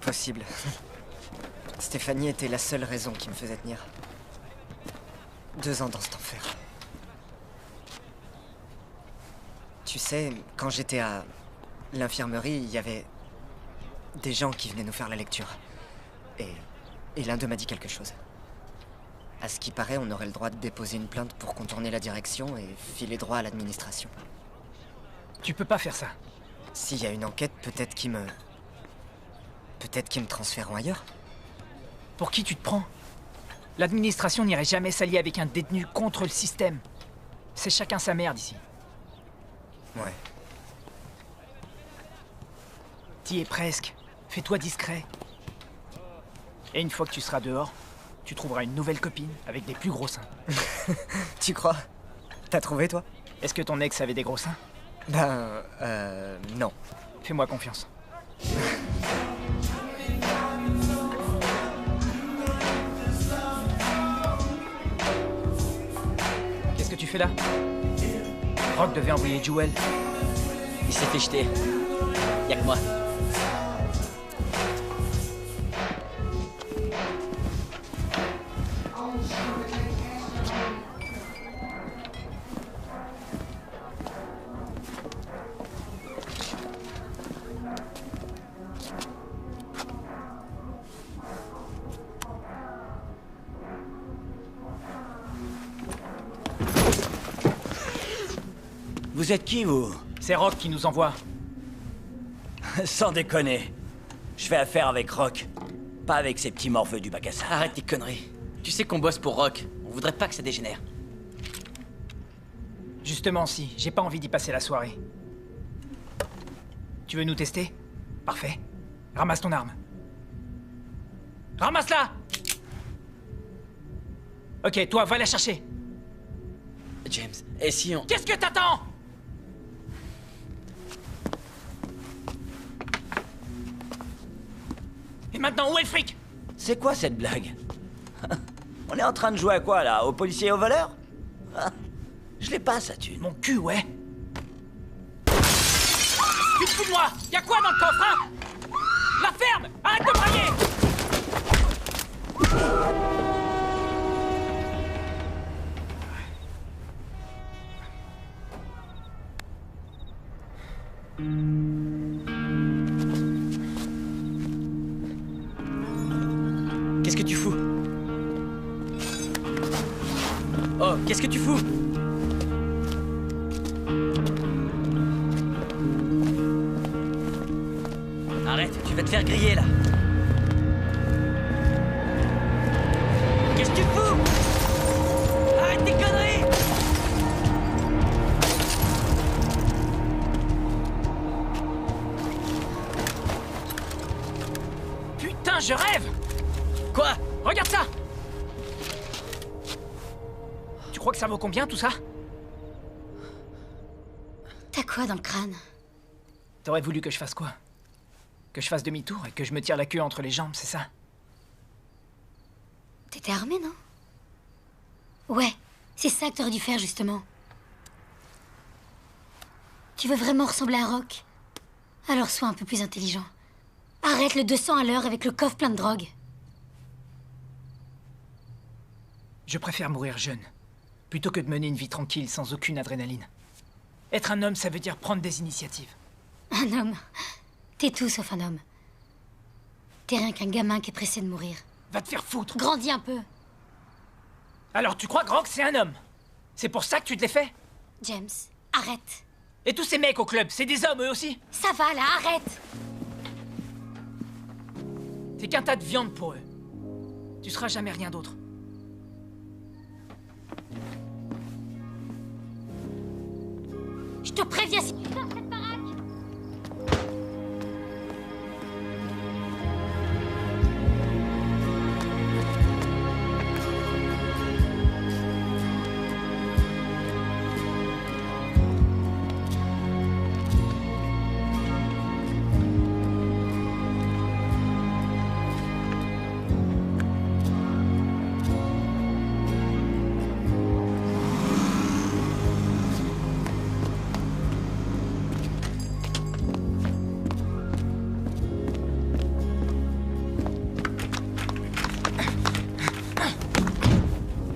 Possible. Stéphanie était la seule raison qui me faisait tenir. 2 ans dans cet enfer. Tu sais, quand j'étais à l'infirmerie, il y avait des gens qui venaient nous faire la lecture. Et l'un d'eux m'a dit quelque chose. À ce qui paraît, on aurait le droit de déposer une plainte pour contourner la direction et filer droit à l'administration. Tu peux pas faire ça. S'il y a une enquête, peut-être qu'ils me transféreront ailleurs. Pour qui tu te prends? L'administration n'irait jamais s'allier avec un détenu contre le système. C'est chacun sa merde ici. Ouais. T'y es presque. Fais-toi discret. Et une fois que tu seras dehors, tu trouveras une nouvelle copine avec des plus gros seins. Tu crois? T'as trouvé, toi? Est-ce que ton ex avait des gros seins? Ben, non. Fais-moi confiance. Qu'est-ce que tu fais là? Rock devait envoyer Jewel. Il s'est fait jeter. Y'a que moi. Vous êtes qui, vous? C'est Rock qui nous envoie. Sans déconner. Je fais affaire avec Rock. Pas avec ces petits morveux du bac à sable. Arrête tes conneries. Tu sais qu'on bosse pour Rock. On voudrait pas que ça dégénère. Justement, si. J'ai pas envie d'y passer la soirée. Tu veux nous tester? Parfait. Ramasse ton arme. Ramasse-la! Ok, toi, va la chercher. James, et si on... Qu'est-ce que t'attends? Et maintenant, où est le fric? C'est quoi cette blague? On est en train de jouer à quoi, là? Aux policiers et aux voleurs? Je l'ai pas, ça thune. Mon cul, ouais. Tu te fous de moi? Y'a quoi dans le coffre, hein? La ferme! Arrête de brailler! Qu'est-ce que tu fous? Oh, qu'est-ce que tu fous? Arrête, tu vas te faire griller là. Qu'est-ce que tu fous? Arrête tes conneries! Putain, je rêve! Quoi? Regarde ça! Tu crois que ça vaut combien tout ça? T'as quoi dans le crâne? T'aurais voulu que je fasse quoi? Que je fasse demi-tour et que je me tire la queue entre les jambes, c'est ça? T'étais armé, non? Ouais, c'est ça que t'aurais dû faire, justement. Tu veux vraiment ressembler à Rock? Alors sois un peu plus intelligent. Arrête le 200 à l'heure avec le coffre plein de drogue. Je préfère mourir jeune, plutôt que de mener une vie tranquille sans aucune adrénaline. Être un homme, ça veut dire prendre des initiatives. Un homme? T'es tout sauf un homme. T'es rien qu'un gamin qui est pressé de mourir. Va te faire foutre! Grandis un peu. Alors tu crois que Rock, c'est un homme? C'est pour ça que tu te l'es fait? James, arrête. Et tous ces mecs au club, c'est des hommes eux aussi? Ça va là, arrête! T'es qu'un tas de viande pour eux. Tu seras jamais rien d'autre. Je te préviens si tu sors cette baraque!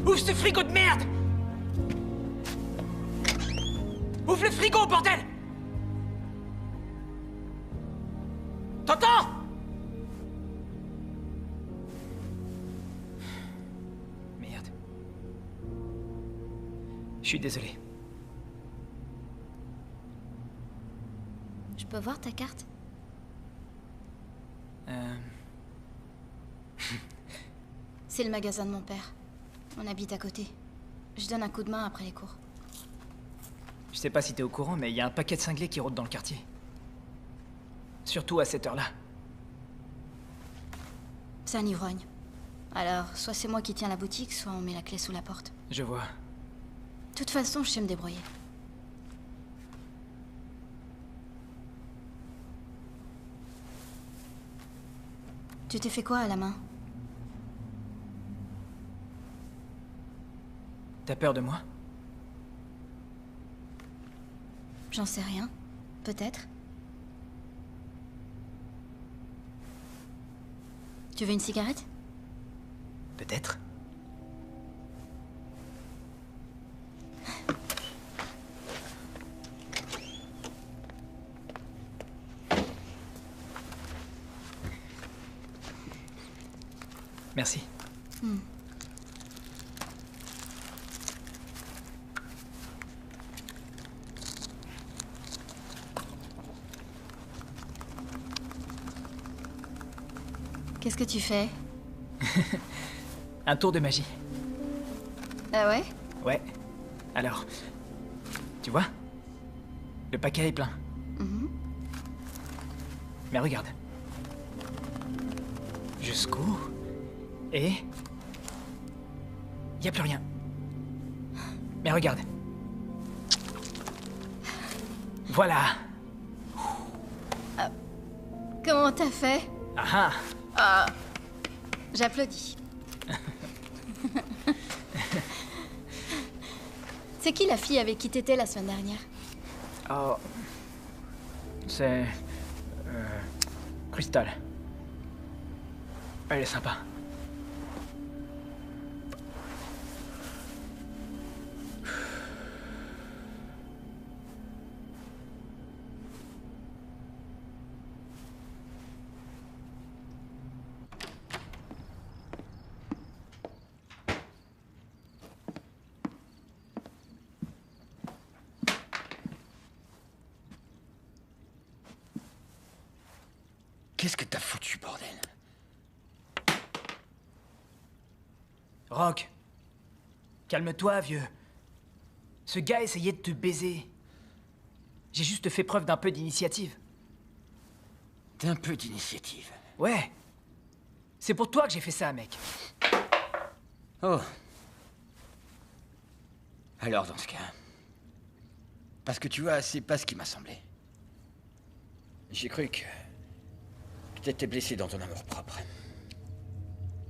Ouvre ce frigo de merde! Ouvre le frigo, bordel! T'entends? Merde. Je suis désolé. Je peux voir ta carte? C'est le magasin de mon père. On habite à côté. Je donne un coup de main après les cours. Je sais pas si t'es au courant, mais il y a un paquet de cinglés qui rôde dans le quartier. Surtout à cette heure-là. C'est un ivrogne. Alors, soit c'est moi qui tiens la boutique, soit on met la clé sous la porte. Je vois. De toute façon, je sais me débrouiller. Tu t'es fait quoi à la main? T'as peur de moi? J'en sais rien. Peut-être. Tu veux une cigarette? Peut-être. Merci. Qu'est-ce que tu fais? Un tour de magie. Ah ouais? Ouais. Alors, Tu vois? Le paquet est plein. Mais regarde. Jusqu'où? Et... y a plus rien. Mais regarde. Voilà. Comment t'as fait? Ah Ah. J'applaudis. C'est qui la fille avec qui t'étais la semaine dernière? Oh. C'est... Crystal. Elle est sympa. Qu'est-ce que t'as foutu, bordel? Rock. Calme-toi, vieux. Ce gars essayait de te baiser. J'ai juste fait preuve d'un peu d'initiative. D'un peu d'initiative? Ouais. C'est pour toi que j'ai fait ça, mec. Oh. Alors, dans ce cas... Parce que tu vois, c'est pas ce qui m'a semblé. J'ai cru que t'étais blessé dans ton amour-propre.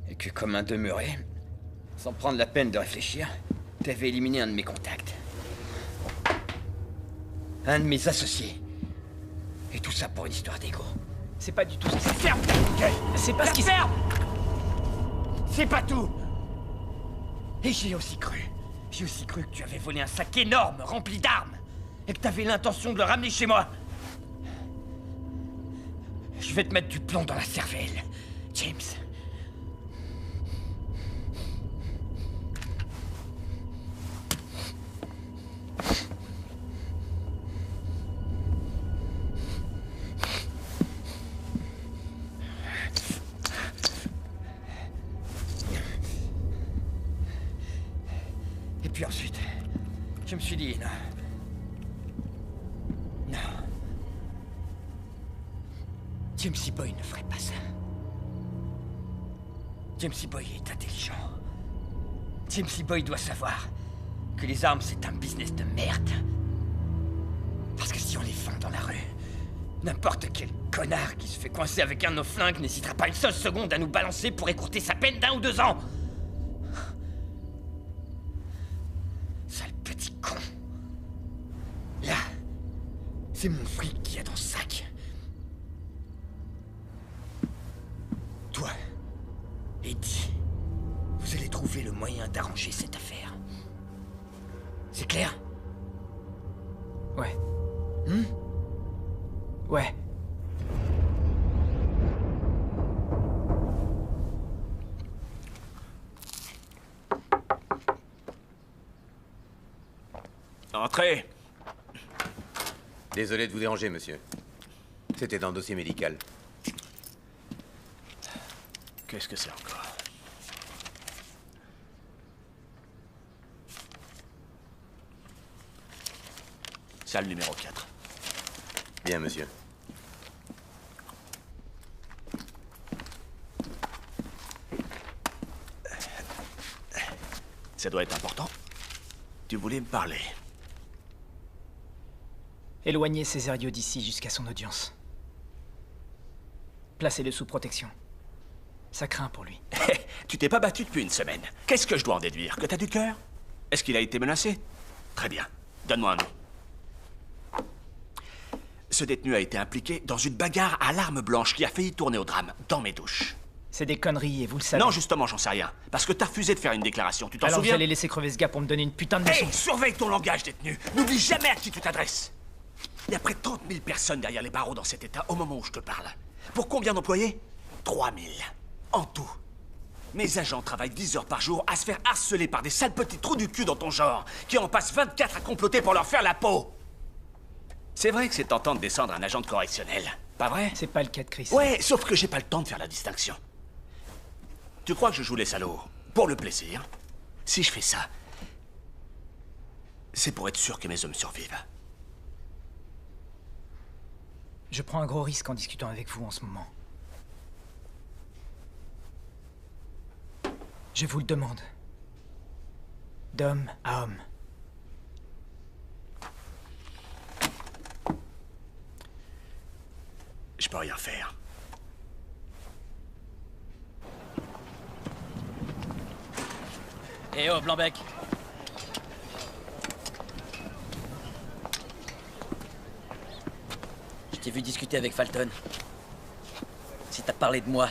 Et que comme un demeuré, sans prendre la peine de réfléchir, t'avais éliminé un de mes contacts. Un de mes associés. Et tout ça pour une histoire d'ego. C'est pas du tout ce qui s'est fait. Ferme ta gueule! C'est pas ce qui s'est... Ferme! C'est pas tout! Et j'y ai aussi cru. J'ai aussi cru que tu avais volé un sac énorme, rempli d'armes. Et que t'avais l'intention de le ramener chez moi. Je vais te mettre du plomb dans la cervelle, James. Et puis ensuite, je me suis dit, non. Non. James Boy ne ferait pas ça. James Boy est intelligent. James Boy doit savoir que les armes, c'est un business de merde. Parce que si on les vend dans la rue, n'importe quel connard qui se fait coincer avec un de nos flingues n'hésitera pas une seule seconde à nous balancer pour écourter sa peine d'1 ou 2 ans. Sale petit con. Là, c'est mon fric qu'il y a dans ce sac. Toi, Eddie, vous allez trouver le moyen d'arranger cette affaire. C'est clair? Ouais. Ouais. Entrez. Désolé de vous déranger, monsieur. C'était dans le dossier médical. Qu'est-ce que c'est encore? Salle numéro 4. Bien, monsieur. Ça doit être important. Tu voulais me parler. Éloignez Césario d'ici jusqu'à son audience. Placez-le sous protection. Ça craint pour lui. Tu t'es pas battu depuis une semaine. Qu'est-ce que je dois en déduire? Que t'as du cœur? Est-ce qu'il a été menacé? Très bien. Donne-moi un nom. Ce détenu a été impliqué dans une bagarre à l'arme blanche qui a failli tourner au drame, dans mes douches. C'est des conneries et vous le savez. Non, justement, j'en sais rien. Parce que t'as refusé de faire une déclaration, tu t'en Alors souviens? vous allez laisser crever ce gars pour me donner une putain de leçon. Hey, surveille ton langage, détenu. N'oublie jamais à qui tu t'adresses. Il y a près de 30 000 personnes derrière les barreaux dans cet état au moment où je te parle. Pour combien d'employés? 3 000. En tout. Mes agents travaillent 10 heures par jour à se faire harceler par des sales petits trous du cul dans ton genre, qui en passent 24 à comploter pour leur faire la peau. C'est vrai que c'est tentant de descendre un agent de correctionnel, pas vrai? C'est pas le cas de Chris. Ouais, sauf que j'ai pas le temps de faire la distinction. Tu crois que je joue les salauds pour le plaisir? Si je fais ça, c'est pour être sûr que mes hommes survivent. Je prends un gros risque en discutant avec vous en ce moment. Je vous le demande. D'homme à homme. Je peux rien faire. Eh oh, Blanc-Bec. Je t'ai vu discuter avec Falton. Si t'as parlé de moi,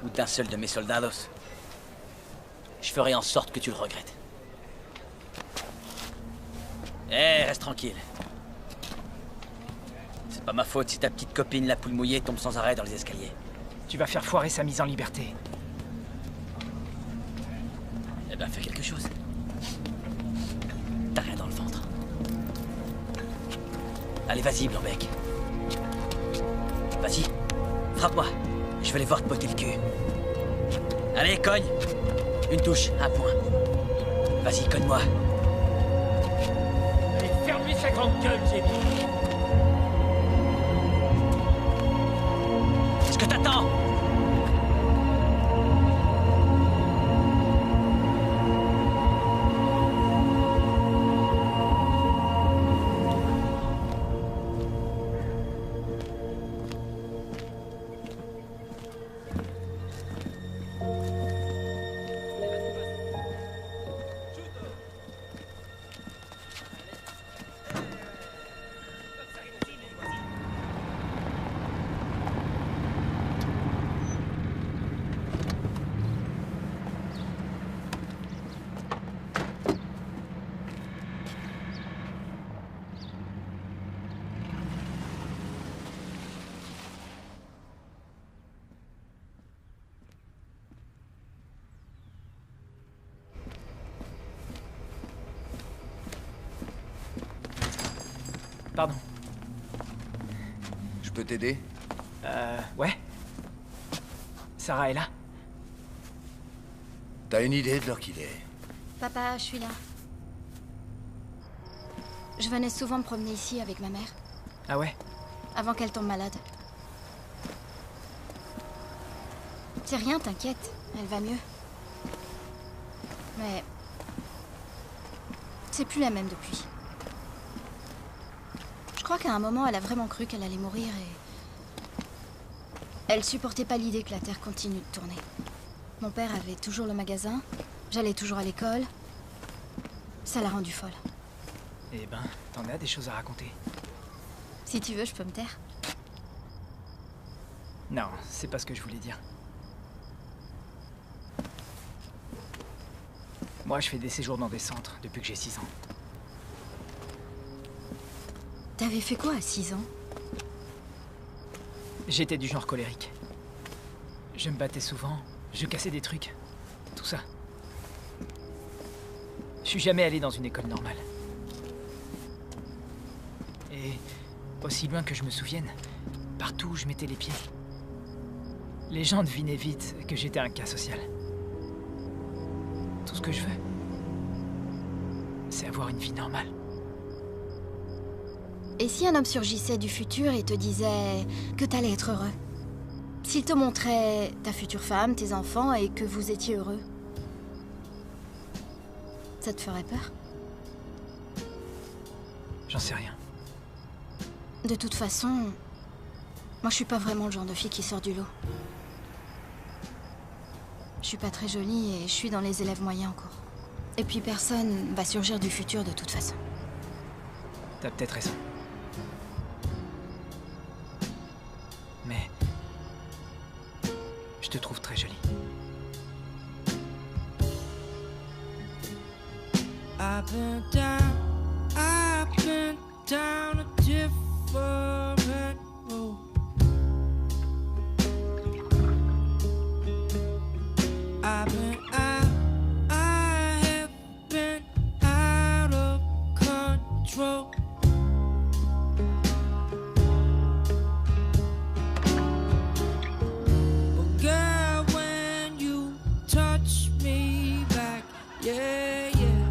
ou d'un seul de mes soldados, je ferai en sorte que tu le regrettes. Eh, reste tranquille. C'est pas ma faute si ta petite copine, la poule mouillée, tombe sans arrêt dans les escaliers. Tu vas faire foirer sa mise en liberté. Eh ben, fais quelque chose. T'as rien dans le ventre. Allez, vas-y, Blanc-Bec. Vas-y, frappe-moi. Je vais aller voir te botter le cul. Allez, cogne. Une touche, un point. Vas-y, cogne-moi. Allez, ferme-lui sa grande gueule, j'ai dit. Est-ce que t'attends? Pardon. Je peux t'aider? Ouais. Sarah est là? T'as une idée de l'heure qu'il est? Papa, je suis là. Je venais souvent me promener ici avec ma mère, Ah ouais? avant qu'elle tombe malade. C'est rien, t'inquiète, elle va mieux. Mais... c'est plus la même depuis. Je crois qu'à un moment, elle a vraiment cru qu'elle allait mourir et... elle supportait pas l'idée que la Terre continue de tourner. Mon père avait toujours le magasin, j'allais toujours à l'école. Ça l'a rendue folle. Eh ben, t'en as des choses à raconter. Si tu veux, je peux me taire. Non, c'est pas ce que je voulais dire. Moi, je fais des séjours dans des centres depuis que j'ai 6 ans. T'avais fait quoi à 6 ans? J'étais du genre colérique. Je me battais souvent, je cassais des trucs. Tout ça. Je suis jamais allé dans une école normale. Et aussi loin que je me souvienne, partout où je mettais les pieds, les gens devinaient vite que j'étais un cas social. Tout ce que je veux, c'est avoir une vie normale. Et si un homme surgissait du futur et te disait que t'allais être heureux? S'il te montrait ta future femme, tes enfants et que vous étiez heureux? Ça te ferait peur? J'en sais rien. De toute façon, moi je suis pas vraiment le genre de fille qui sort du lot. Je suis pas très jolie et je suis dans les élèves moyens encore. Et puis personne va surgir du futur de toute façon. T'as peut-être raison. Mais... je te trouve très jolie. I've been down a different road. I have been out of control. But girl, when you touch me back, yeah, yeah,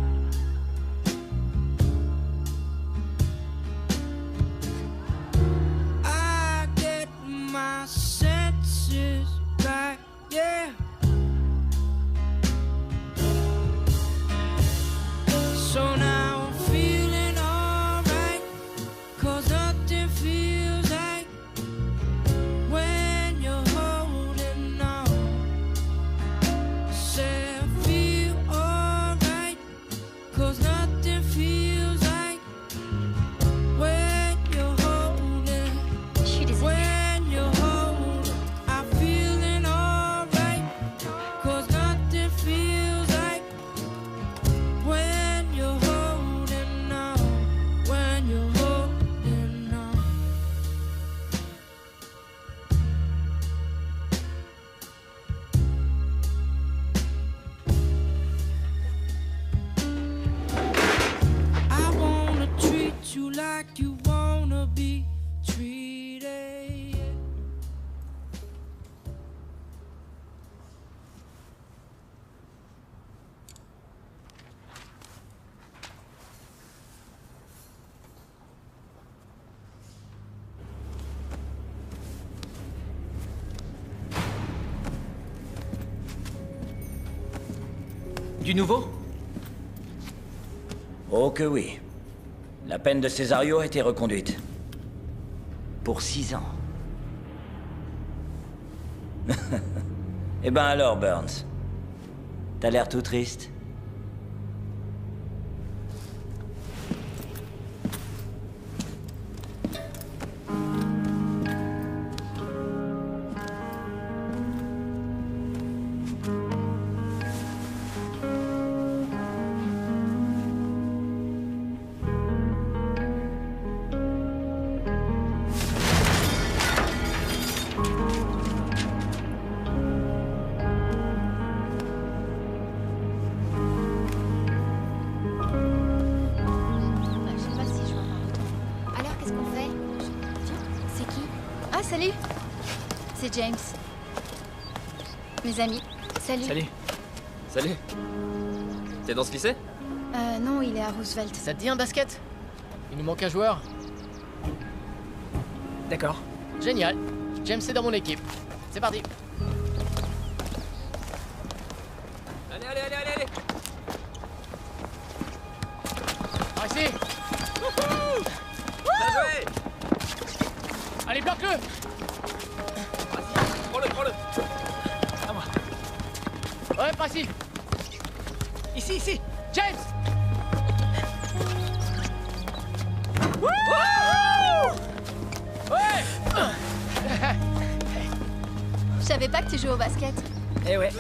Du nouveau? Oh que oui. La peine de Cesario a été reconduite. Pour 6 ans. Eh ben alors, Burns. T'as l'air tout triste. Salut. C'est James. Mes amis. Salut. Salut. Salut. T'es dans ce lycée? Non, il est à Roosevelt. Ça te dit un basket? Il nous manque un joueur. D'accord. Génial. James est dans mon équipe. C'est parti. Allez, allez, allez, allez, allez. Par ici. Bien joué. Allez, bloque-le. Prends-le, prends-le. À moi. Ouais, par ici. Ici, ici. James. Ouais. Je savais pas que tu jouais au basket. Eh ouais.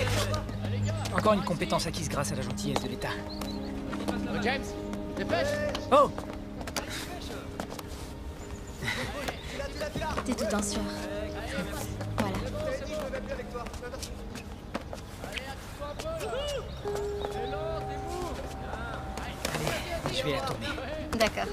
Encore une compétence acquise grâce à la gentillesse de l'État. James, dépêche. Oh. T'es tout en sueur. Voilà. Allez, je vais la tourner. D'accord.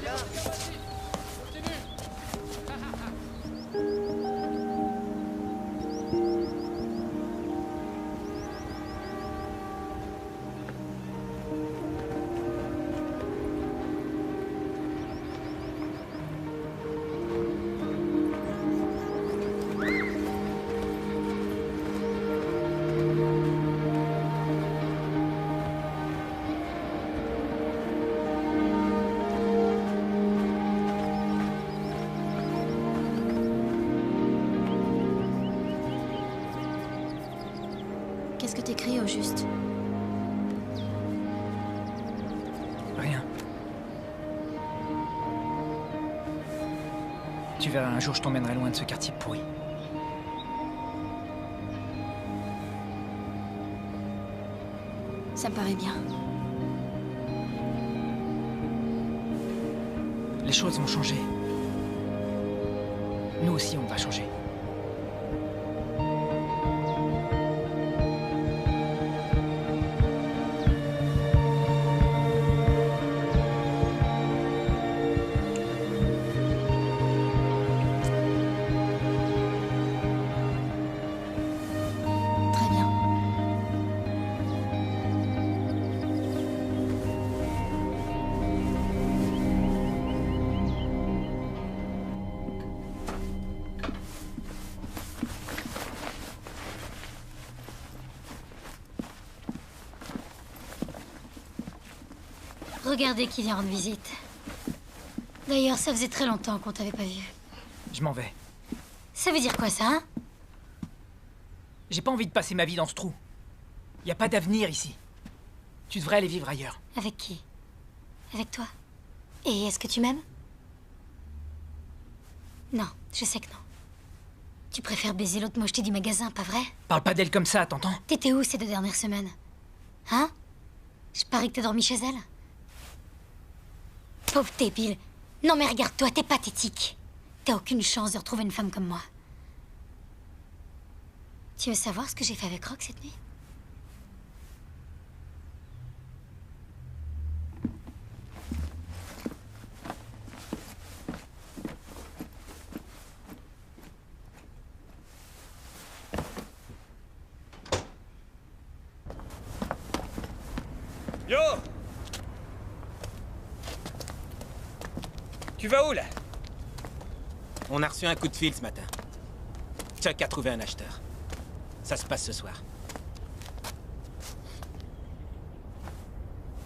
Qu'est-ce que t'écris au juste? Rien. Tu verras, un jour je t'emmènerai loin de ce quartier pourri. Ça me paraît bien. Les choses vont changer. Nous aussi, on va changer. Très bien. Regardez qui vient rendre visite. D'ailleurs, ça faisait très longtemps qu'on t'avait pas vu. Je m'en vais. Ça veut dire quoi, ça, hein? J'ai pas envie de passer ma vie dans ce trou. Y a pas d'avenir ici. Tu devrais aller vivre ailleurs. Avec qui? Avec toi? Et est-ce que tu m'aimes? Non, je sais que non. Tu préfères baiser l'autre mocheté du magasin, pas vrai? Parle pas d'elle comme ça, t'entends? T'étais où ces 2 dernières semaines? Hein? Je parie que t'as dormi chez elle? Pauvre débile. Non mais regarde-toi, t'es pathétique. T'as aucune chance de retrouver une femme comme moi. Tu veux savoir ce que j'ai fait avec Rock cette nuit? Yo! Tu vas où, là? On a reçu un coup de fil ce matin. Chuck a trouvé un acheteur. Ça se passe ce soir.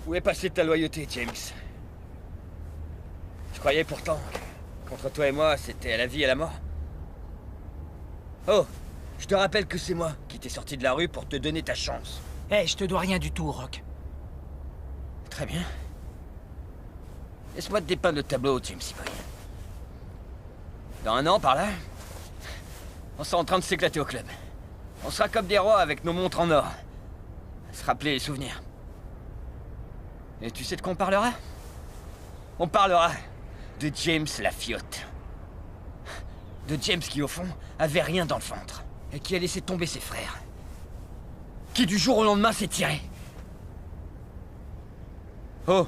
Où est passée ta loyauté, James? Je croyais pourtant que contre toi et moi, c'était à la vie et à la mort. Oh, je te rappelle que c'est moi qui t'ai sorti de la rue pour te donner ta chance. Hé, je te dois rien du tout, Rock. Très bien. Laisse-moi te dépeindre le tableau, James Boy. Dans un an, par là, on sera en train de s'éclater au club. On sera comme des rois avec nos montres en or. À se rappeler les souvenirs. Et tu sais de quoi on parlera? On parlera de James Lafiotte. De James qui, au fond, avait rien dans le ventre. Et qui a laissé tomber ses frères. Qui, du jour au lendemain, s'est tiré. Oh!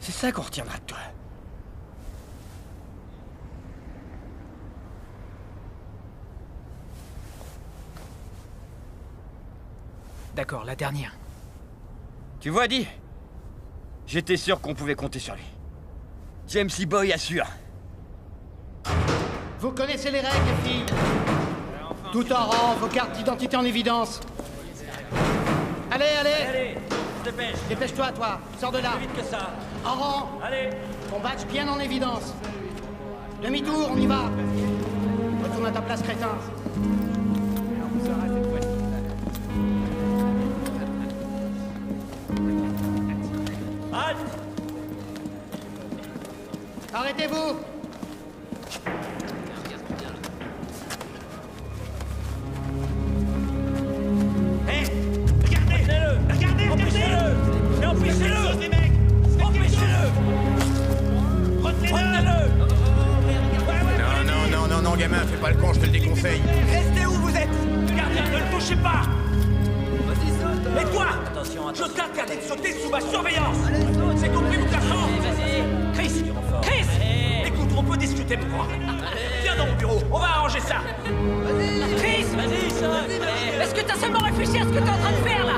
C'est ça qu'on retiendra de toi. D'accord, la dernière. Tu vois, Eddie? J'étais sûr qu'on pouvait compter sur lui. James Boy assure. Vous connaissez les règles, les filles. Tout en rang, vos cartes d'identité en évidence. Allez, allez. Allez, dépêche. Dépêche-toi, toi. Sors de là. Plus vite que ça. En rang. Allez. Ton badge bien en évidence. Demi-tour, on y va. Retourne à ta place, crétin. Halte. Arrêtez-vous. Regardez, empêchez-le. Et empêchez-le. Les mecs. Empêchez-le. Retenez-le. Non, gamin, fais pas le con, je te le déconseille. Restez où vous êtes. Gardien, ne le touchez pas. Et toi, je t'interdis de sauter sous ma surveillance. C'est compris, mon garçon. Chris, écoute, on peut discuter pour moi. Viens dans mon bureau, on va arranger ça. Chris, vas-y, ça. Est-ce que t'as seulement réfléchi à ce que t'es en train de faire là?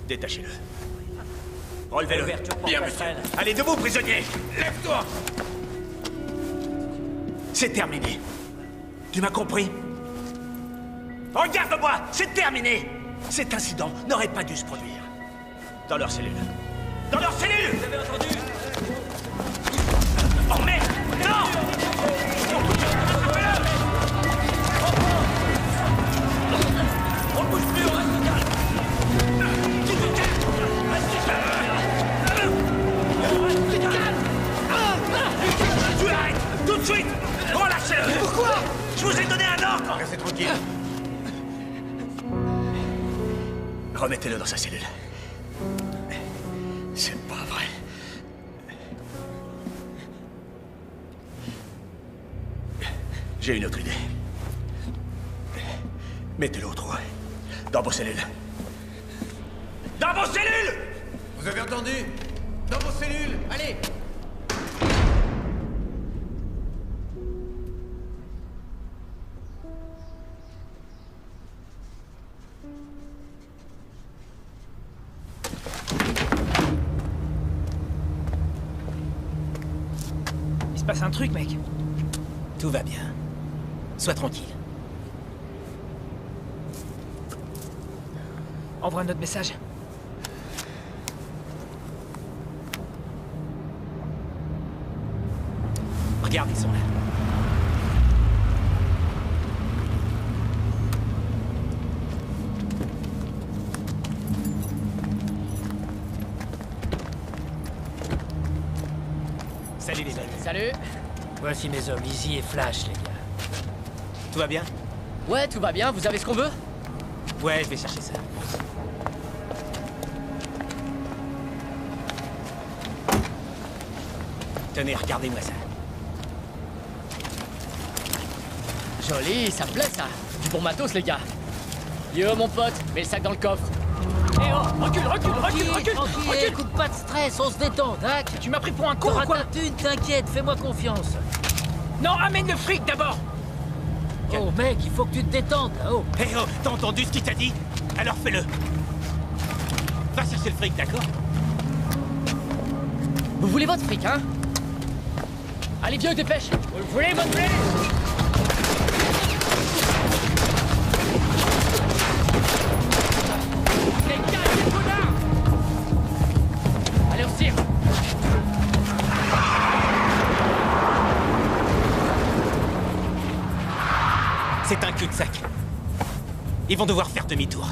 Détachez-le. Relevez-le. Bien, monsieur. Allez, debout, prisonnier. Lève-toi. C'est terminé. Tu m'as compris? Regarde-moi, c'est terminé. Cet incident n'aurait pas dû se produire. Dans leur cellule. Dans leur cellule. Vous avez entendu? Oh merde! Non! On bouge plus, on reste calme. Tu l'arrêtes tout de suite. Relâchez-le. Pourquoi? Je vous ai donné un ordre. Restez tranquille. Remettez-le dans sa cellule. C'est pas vrai. J'ai une autre idée. Mettez-le au trou. Dans vos cellules. Dans vos cellules! Vous avez entendu? Dans vos cellules, allez! Il se passe un truc, mec. Tout va bien. Sois tranquille. Envoie notre message. Regarde, ils sont là. Salut les mecs. Salut. Voici mes hommes, Easy et Flash, les gars. Tout va bien? Ouais, tout va bien, vous avez ce qu'on veut? Ouais, je vais chercher ça. Tenez, regardez-moi ça. Joli, ça me plaît ça. Du bon matos, les gars. Yo, mon pote, mets le sac dans le coffre. Eh oh, recule, recule. Écoute, pas de stress, on se détend, Dak. Tu m'as pris pour un con ou T'auras quoi? ta thune, t'inquiète, fais-moi confiance. Non, amène le fric d'abord. Oh mec, il faut que tu te détendes, là-haut. Hé oh, t'as entendu ce qu'il t'a dit? Alors fais-le. Va chercher le fric, d'accord? Vous voulez votre fric, hein? Allez, vieux, dépêche. Vous voulez votre fric? Les gars, les connards! Allez, on se tire. C'est un cul-de-sac. Ils vont devoir faire demi-tour.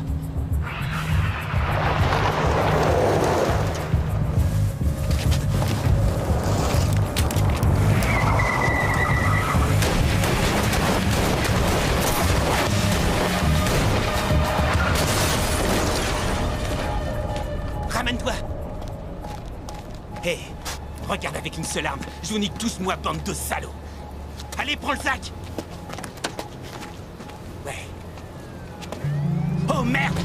Ramène-toi. Hé, regarde avec une seule arme. Je vous nique tous, moi, bande de salauds. Allez, prends le sac. Ouais. Oh merde!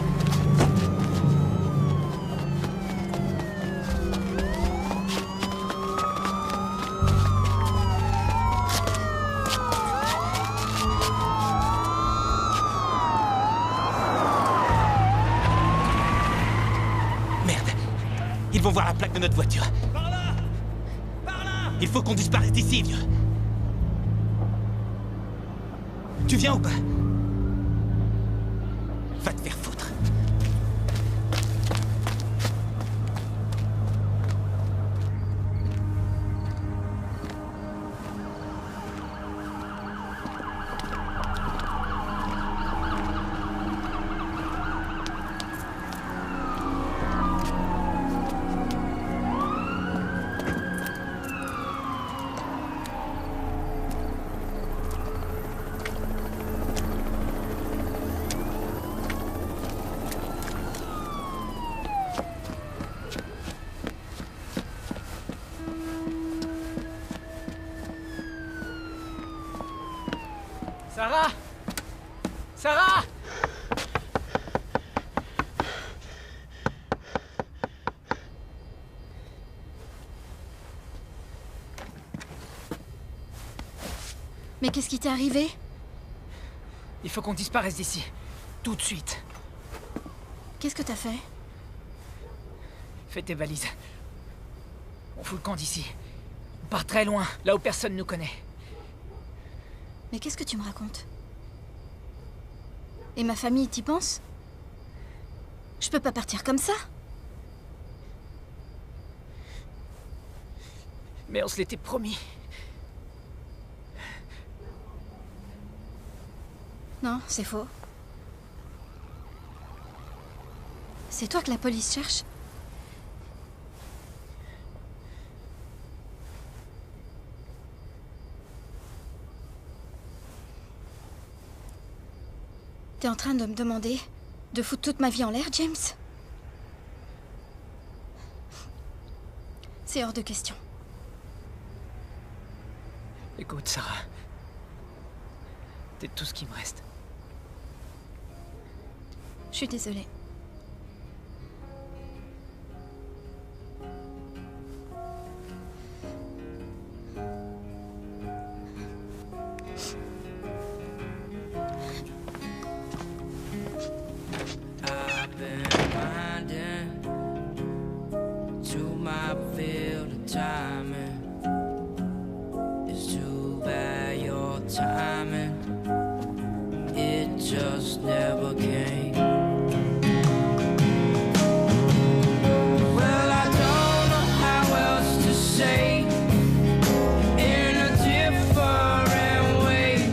Merde. Ils vont voir la plaque de notre voiture. Par là! Par là! Il faut qu'on disparaisse d'ici, vieux. Tu viens ou pas? Va te faire foutre. Sarah! Sarah! Mais qu'est-ce qui t'est arrivé? Il faut qu'on disparaisse d'ici. Tout de suite. Qu'est-ce que t'as fait? Fais tes valises. On fout le camp d'ici. On part très loin, là où personne nous connaît. Mais qu'est-ce que tu me racontes? Et ma famille, t'y penses? Je peux pas partir comme ça. Mais on se l'était promis. Non, c'est faux. C'est toi que la police cherche? T'es en train de me demander de foutre toute ma vie en l'air, James? C'est hors de question. Écoute, Sarah. T'es tout ce qui me reste. Je suis désolée. I've been grinding to my field of timing. It's too bad your timing, it just never came. Well, I don't know how else to say in a different way,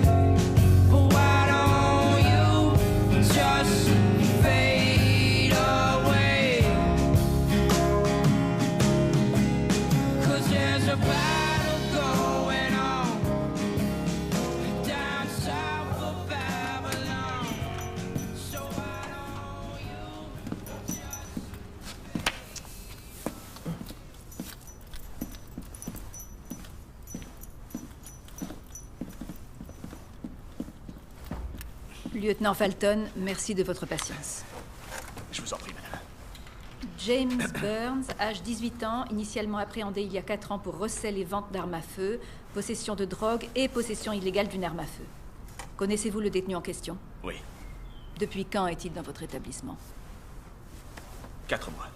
but why don't you just fade away? 'Cause Lieutenant Falton, merci de votre patience. Je vous en prie, madame. James Burns, âge 18 ans, initialement appréhendé il y a 4 ans pour recel et vente d'armes à feu, possession de drogue et possession illégale d'une arme à feu. Connaissez-vous le détenu en question? Oui. Depuis quand est-il dans votre établissement? 4 mois.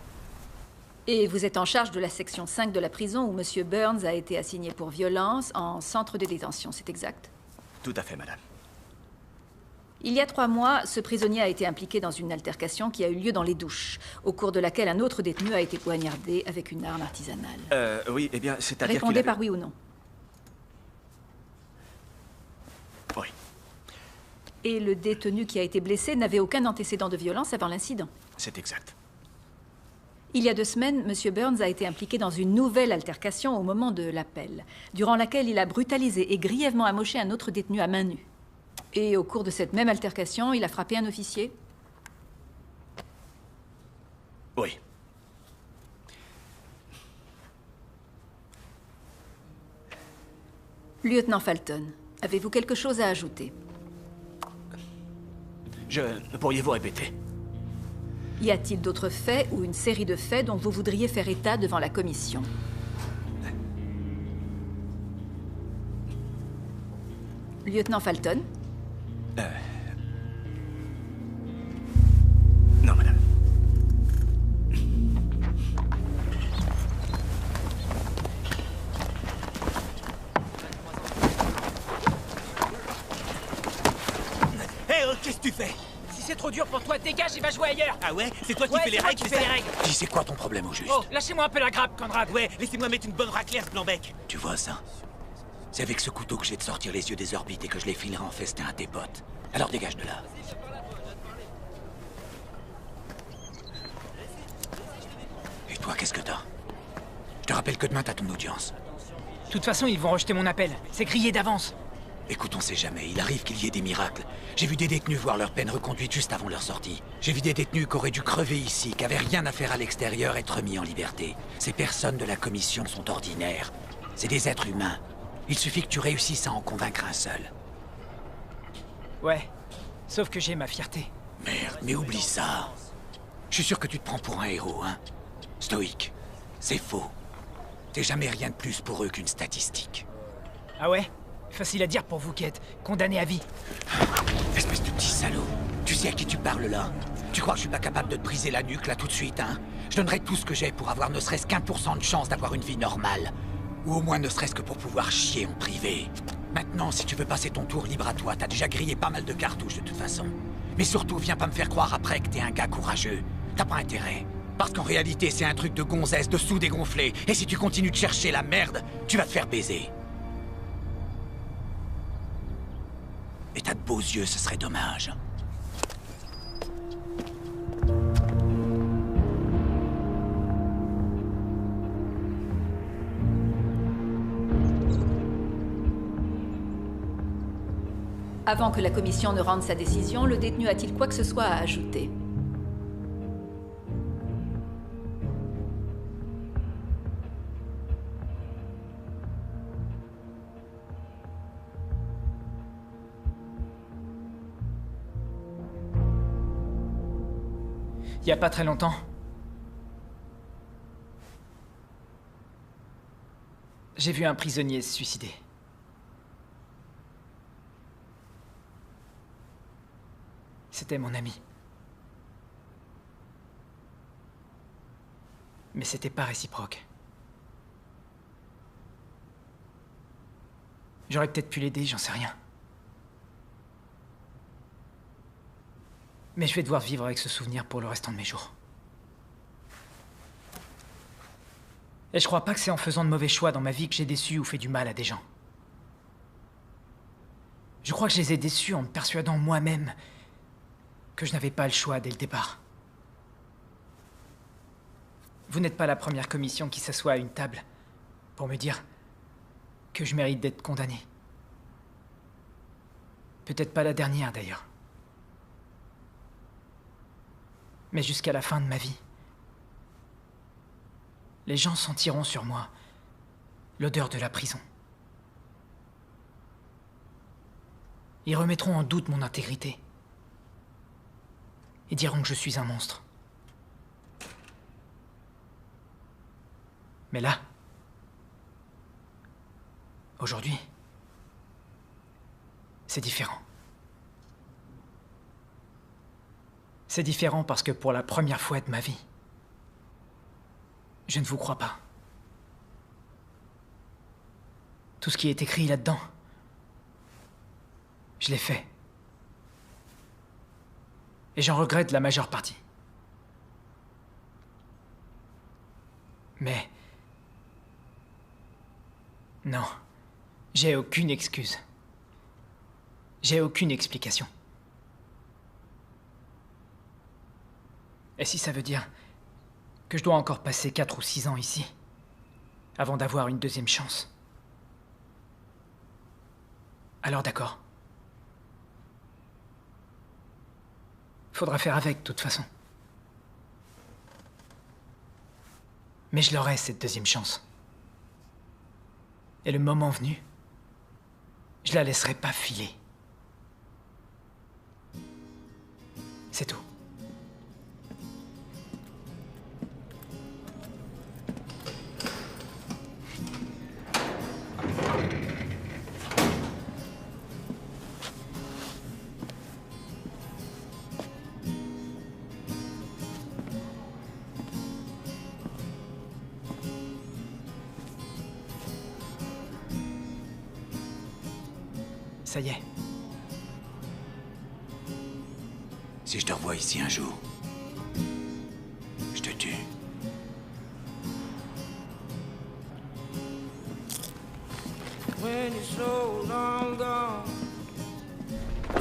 Et vous êtes en charge de la section 5 de la prison où M. Burns a été assigné pour violence en centre de détention, c'est exact? Tout à fait, madame. Il y a 3 mois, ce prisonnier a été impliqué dans une altercation qui a eu lieu dans les douches, au cours de laquelle un autre détenu a été poignardé avec une arme artisanale. Oui, eh bien, c'est-à-dire Répondez par oui ou non. Oui. Et le détenu qui a été blessé n'avait aucun antécédent de violence avant l'incident. C'est exact. Il y a 2 semaines, M. Burns a été impliqué dans une nouvelle altercation au moment de l'appel, durant laquelle il a brutalisé et grièvement amoché un autre détenu à main nue. Et au cours de cette même altercation, il a frappé un officier? Oui. Lieutenant Falton, avez-vous quelque chose à ajouter? Pourriez-vous répéter? Y a-t-il d'autres faits ou une série de faits dont vous voudriez faire état devant la commission? Lieutenant Falton? Non, madame. Hé, qu'est-ce que tu fais? Si c'est trop dur pour toi, dégage et va jouer ailleurs. Ah ouais? C'est toi qui fais les c'est moi règles, qui c'est fais ça? les règles. Dis, c'est quoi ton problème au juste? Oh, lâchez-moi un peu la grappe, Conrad. Ouais, laissez-moi mettre une bonne raclette, Blanc-Bec. Tu vois ça? C'est avec ce couteau que je vais te sortir les yeux des orbites et que je les filerai en festin à tes potes. Alors dégage de là. Et toi, qu'est-ce que t'as? Je te rappelle que demain, t'as ton audience. De toute façon, ils vont rejeter mon appel. C'est grillé d'avance. Écoute, on sait jamais. Il arrive qu'il y ait des miracles. J'ai vu des détenus voir leur peine reconduite juste avant leur sortie. J'ai vu des détenus qui auraient dû crever ici, qui avaient rien à faire à l'extérieur, être mis en liberté. Ces personnes de la commission sont ordinaires. C'est des êtres humains. Il suffit que tu réussisses à en convaincre un seul. Ouais. Sauf que j'ai ma fierté. Merde, mais oublie ça. Je suis sûr que tu te prends pour un héros, hein. Stoïque. C'est faux. T'es jamais rien de plus pour eux qu'une statistique. Ah ouais? Facile à dire pour vous qui êtes condamné à vie. Espèce de petit salaud. Tu sais à qui tu parles là? Tu crois que je suis pas capable de te briser la nuque là tout de suite, hein? Je donnerais tout ce que j'ai pour avoir ne serait-ce qu'1% de chance d'avoir une vie normale. Ou au moins ne serait-ce que pour pouvoir chier en privé. Maintenant, si tu veux passer ton tour, libre à toi. T'as déjà grillé pas mal de cartouches de toute façon. Mais surtout, viens pas me faire croire après que t'es un gars courageux. T'as pas intérêt. Parce qu'en réalité, c'est un truc de gonzesse, de sous-dégonflé. Et si tu continues de chercher la merde, tu vas te faire baiser. Et t'as de beaux yeux, ce serait dommage. Avant que la commission ne rende sa décision, le détenu a-t-il quoi que ce soit à ajouter? Il y a pas très longtemps. J'ai vu un prisonnier se suicider. C'était mon ami. Mais c'était pas réciproque. J'aurais peut-être pu l'aider, j'en sais rien. Mais je vais devoir vivre avec ce souvenir pour le restant de mes jours. Et je crois pas que c'est en faisant de mauvais choix dans ma vie que j'ai déçu ou fait du mal à des gens. Je crois que je les ai déçus en me persuadant moi-même que je n'avais pas le choix dès le départ. Vous n'êtes pas la première commission qui s'assoit à une table pour me dire que je mérite d'être condamné. Peut-être pas la dernière d'ailleurs. Mais jusqu'à la fin de ma vie, les gens sentiront sur moi l'odeur de la prison. Ils remettront en doute mon intégrité, et diront que je suis un monstre. Mais là, aujourd'hui, c'est différent. C'est différent parce que pour la première fois de ma vie, je ne vous crois pas. Tout ce qui est écrit là-dedans, je l'ai fait. Et j'en regrette la majeure partie. Mais... non, j'ai aucune excuse. J'ai aucune explication. Et si ça veut dire que je dois encore passer 4 ou 6 ans ici, avant d'avoir une deuxième chance, alors d'accord. Faudra faire avec, de toute façon. Mais je l'aurai, cette deuxième chance. Et le moment venu, je la laisserai pas filer. C'est tout. Ça y est. Si je te revois ici un jour, je te tue. When you're so long gone,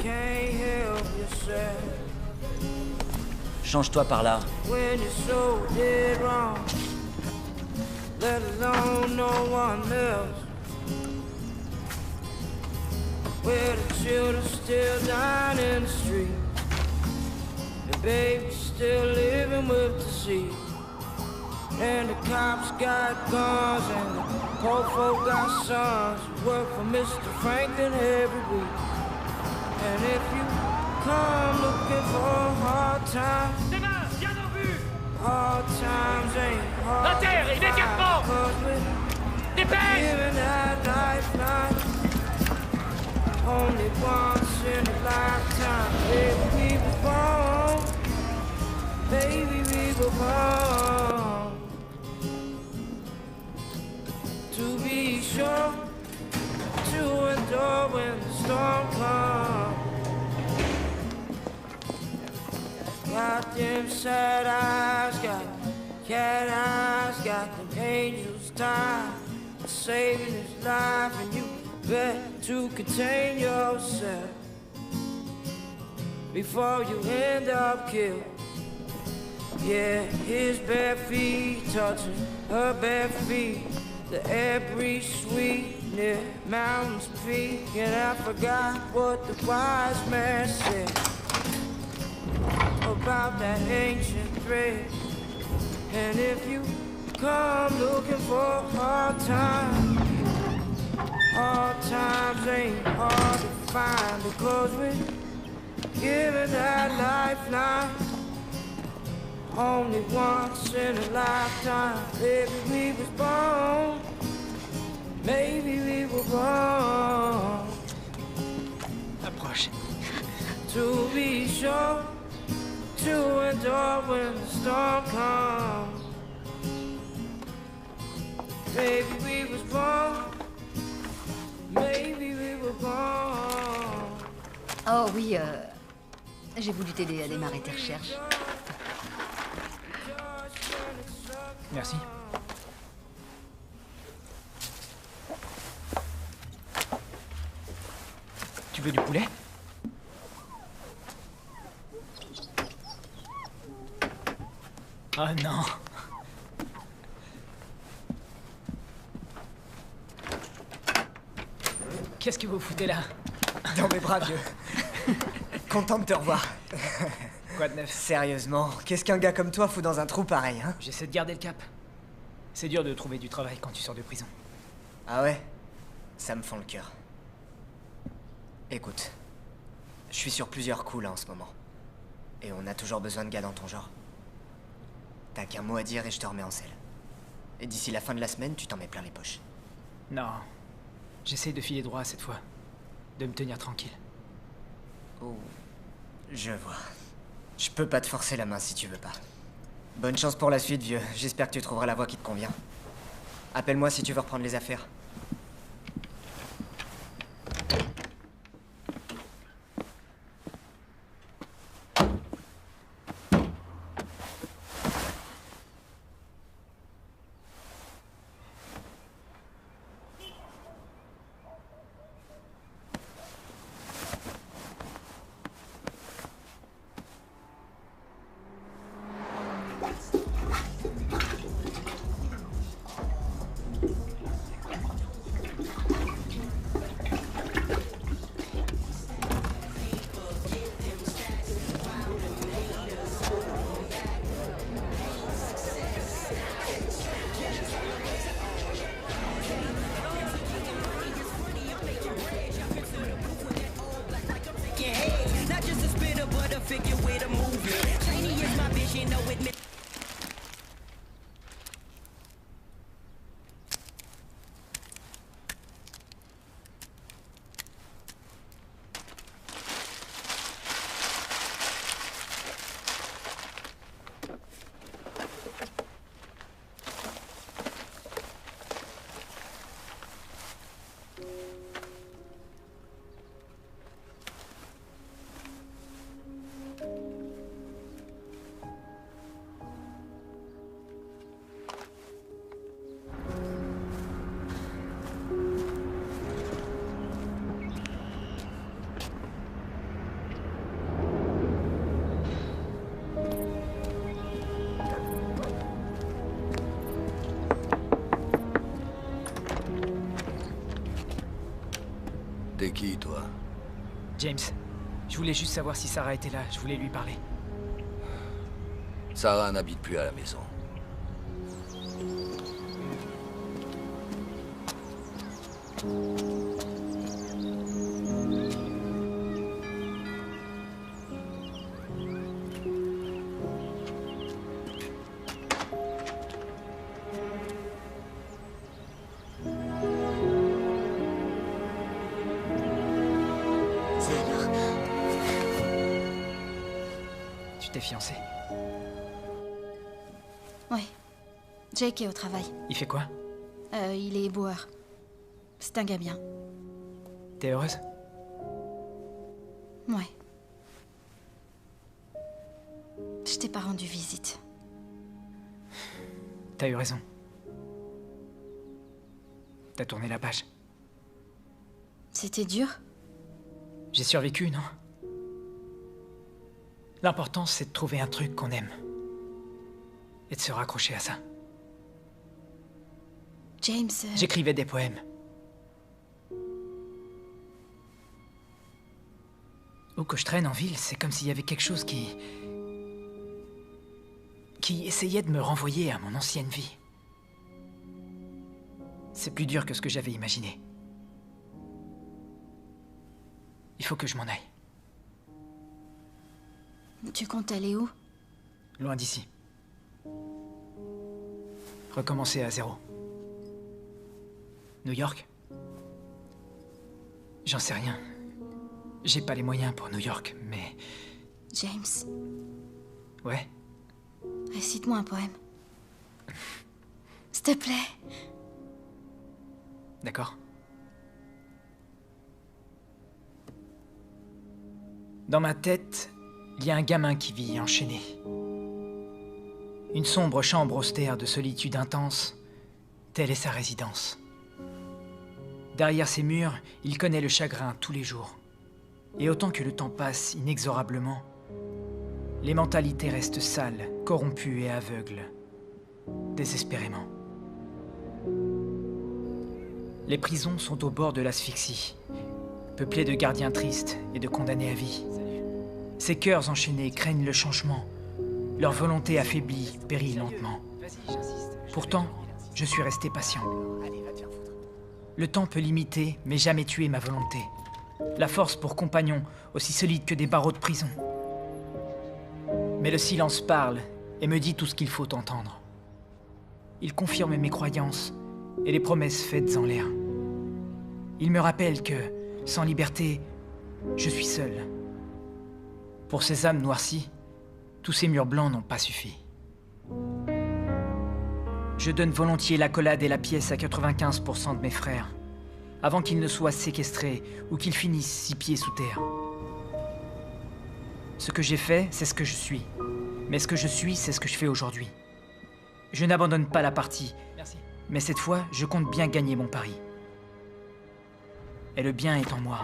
can't help yourself. Change-toi par là. When you're so dead wrong, let alone no one else. Where the children still dying in the street, and babies still living with the sea. And the cops got guns, and the poor folk got sons who work for Mr. Franklin every week. And if you come looking for hard times, hard times ain't hard. La terre, immédiatement! Dépêche! Giving that lifeline only once in a lifetime. Baby, we were born. Baby, we were born to be sure to endure when the storm comes. Got them sad eyes, got cat eyes, got them angels tied, saving his life, and you bet to contain yourself before you end up killed. Yeah, his bare feet touching her bare feet. The air breeze sweet near mountains peak. And I forgot what the wise man said about that ancient thread. And if you come looking for hard times, hard times ain't hard to find, because we're given that lifeline only once in a lifetime. Maybe we was born, maybe we were born. Approche. To be sure to endure when the storm comes. Maybe we was born, maybe we were born. Oh oui, j'ai voulu t'aider à démarrer tes recherches. Merci. Tu veux du poulet? Oh non. Qu'est-ce que vous foutez là? Dans mes bras, vieux. Content de te revoir. Quoi de neuf? Sérieusement, qu'est-ce qu'un gars comme toi fout dans un trou pareil, hein? J'essaie de garder le cap. C'est dur de trouver du travail quand tu sors de prison. Ah ouais? Ça me fend le cœur. Écoute, je suis sur plusieurs coups là en ce moment. Et on a toujours besoin de gars dans ton genre. T'as qu'un mot à dire et je te remets en selle. Et d'ici la fin de la semaine, tu t'en mets plein les poches. Non. J'essaie de filer droit cette fois. De me tenir tranquille. Oh. Je vois. Je peux pas te forcer la main si tu veux pas. Bonne chance pour la suite, vieux. J'espère que tu trouveras la voie qui te convient. Appelle-moi si tu veux reprendre les affaires. T'es qui, toi? James, je voulais juste savoir si Sarah était là. Je voulais lui parler. Sarah n'habite plus à la maison. Tu t'es fiancé? Ouais. Jake est au travail. Il fait quoi? Il est éboueur. C'est un gars bien. T'es heureuse? Ouais. Je t'ai pas rendu visite. T'as eu raison. T'as tourné la page. C'était dur? J'ai survécu, non? L'important, c'est de trouver un truc qu'on aime. Et de se raccrocher à ça. James... J'écrivais des poèmes. Où que je traîne en ville, c'est comme s'il y avait quelque chose qui essayait de me renvoyer à mon ancienne vie. C'est plus dur que ce que j'avais imaginé. Il faut que je m'en aille. Tu comptes aller où? Loin d'ici. Recommencer à zéro. New York? J'en sais rien. J'ai pas les moyens pour New York, mais... James, Ouais? récite-moi un poème. S'il te plaît. D'accord. Dans ma tête, il y a un gamin qui vit enchaîné. Une sombre chambre austère de solitude intense, telle est sa résidence. Derrière ces murs, il connaît le chagrin tous les jours. Et autant que le temps passe inexorablement, les mentalités restent sales, corrompues et aveugles, désespérément. Les prisons sont au bord de l'asphyxie, peuplées de gardiens tristes et de condamnés à vie. Ces cœurs enchaînés craignent le changement. Leur volonté affaiblie périt lentement. Pourtant, je suis resté patient. Le temps peut limiter, mais jamais tuer ma volonté. La force pour compagnon, aussi solide que des barreaux de prison. Mais le silence parle et me dit tout ce qu'il faut entendre. Il confirme mes croyances et les promesses faites en l'air. Il me rappelle que, sans liberté, je suis seul. Pour ces âmes noircies, tous ces murs blancs n'ont pas suffi. Je donne volontiers l'accolade et la pièce à 95% de mes frères, avant qu'ils ne soient séquestrés ou qu'ils finissent 6 pieds sous terre. Ce que j'ai fait, c'est ce que je suis. Mais ce que je suis, c'est ce que je fais aujourd'hui. Je n'abandonne pas la partie. Merci. Mais cette fois, je compte bien gagner mon pari. Et le bien est en moi.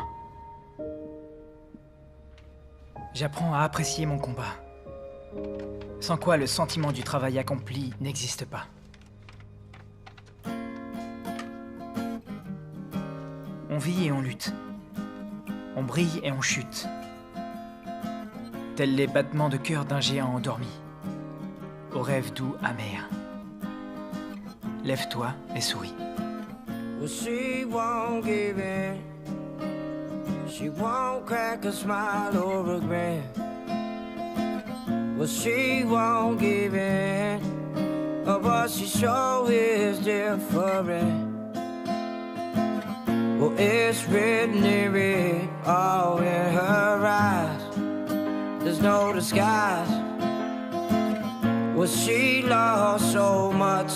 J'apprends à apprécier mon combat. Sans quoi le sentiment du travail accompli n'existe pas. On vit et on lutte. On brille et on chute. Tels les battements de cœur d'un géant endormi. Au rêve doux amer. Lève-toi et souris. Well, she won't give in. She won't crack a smile or a grin. Well, she won't give in. Oh, but she sure is different. Well, it's written here, all in her eyes. There's no disguise. Well, she lost so much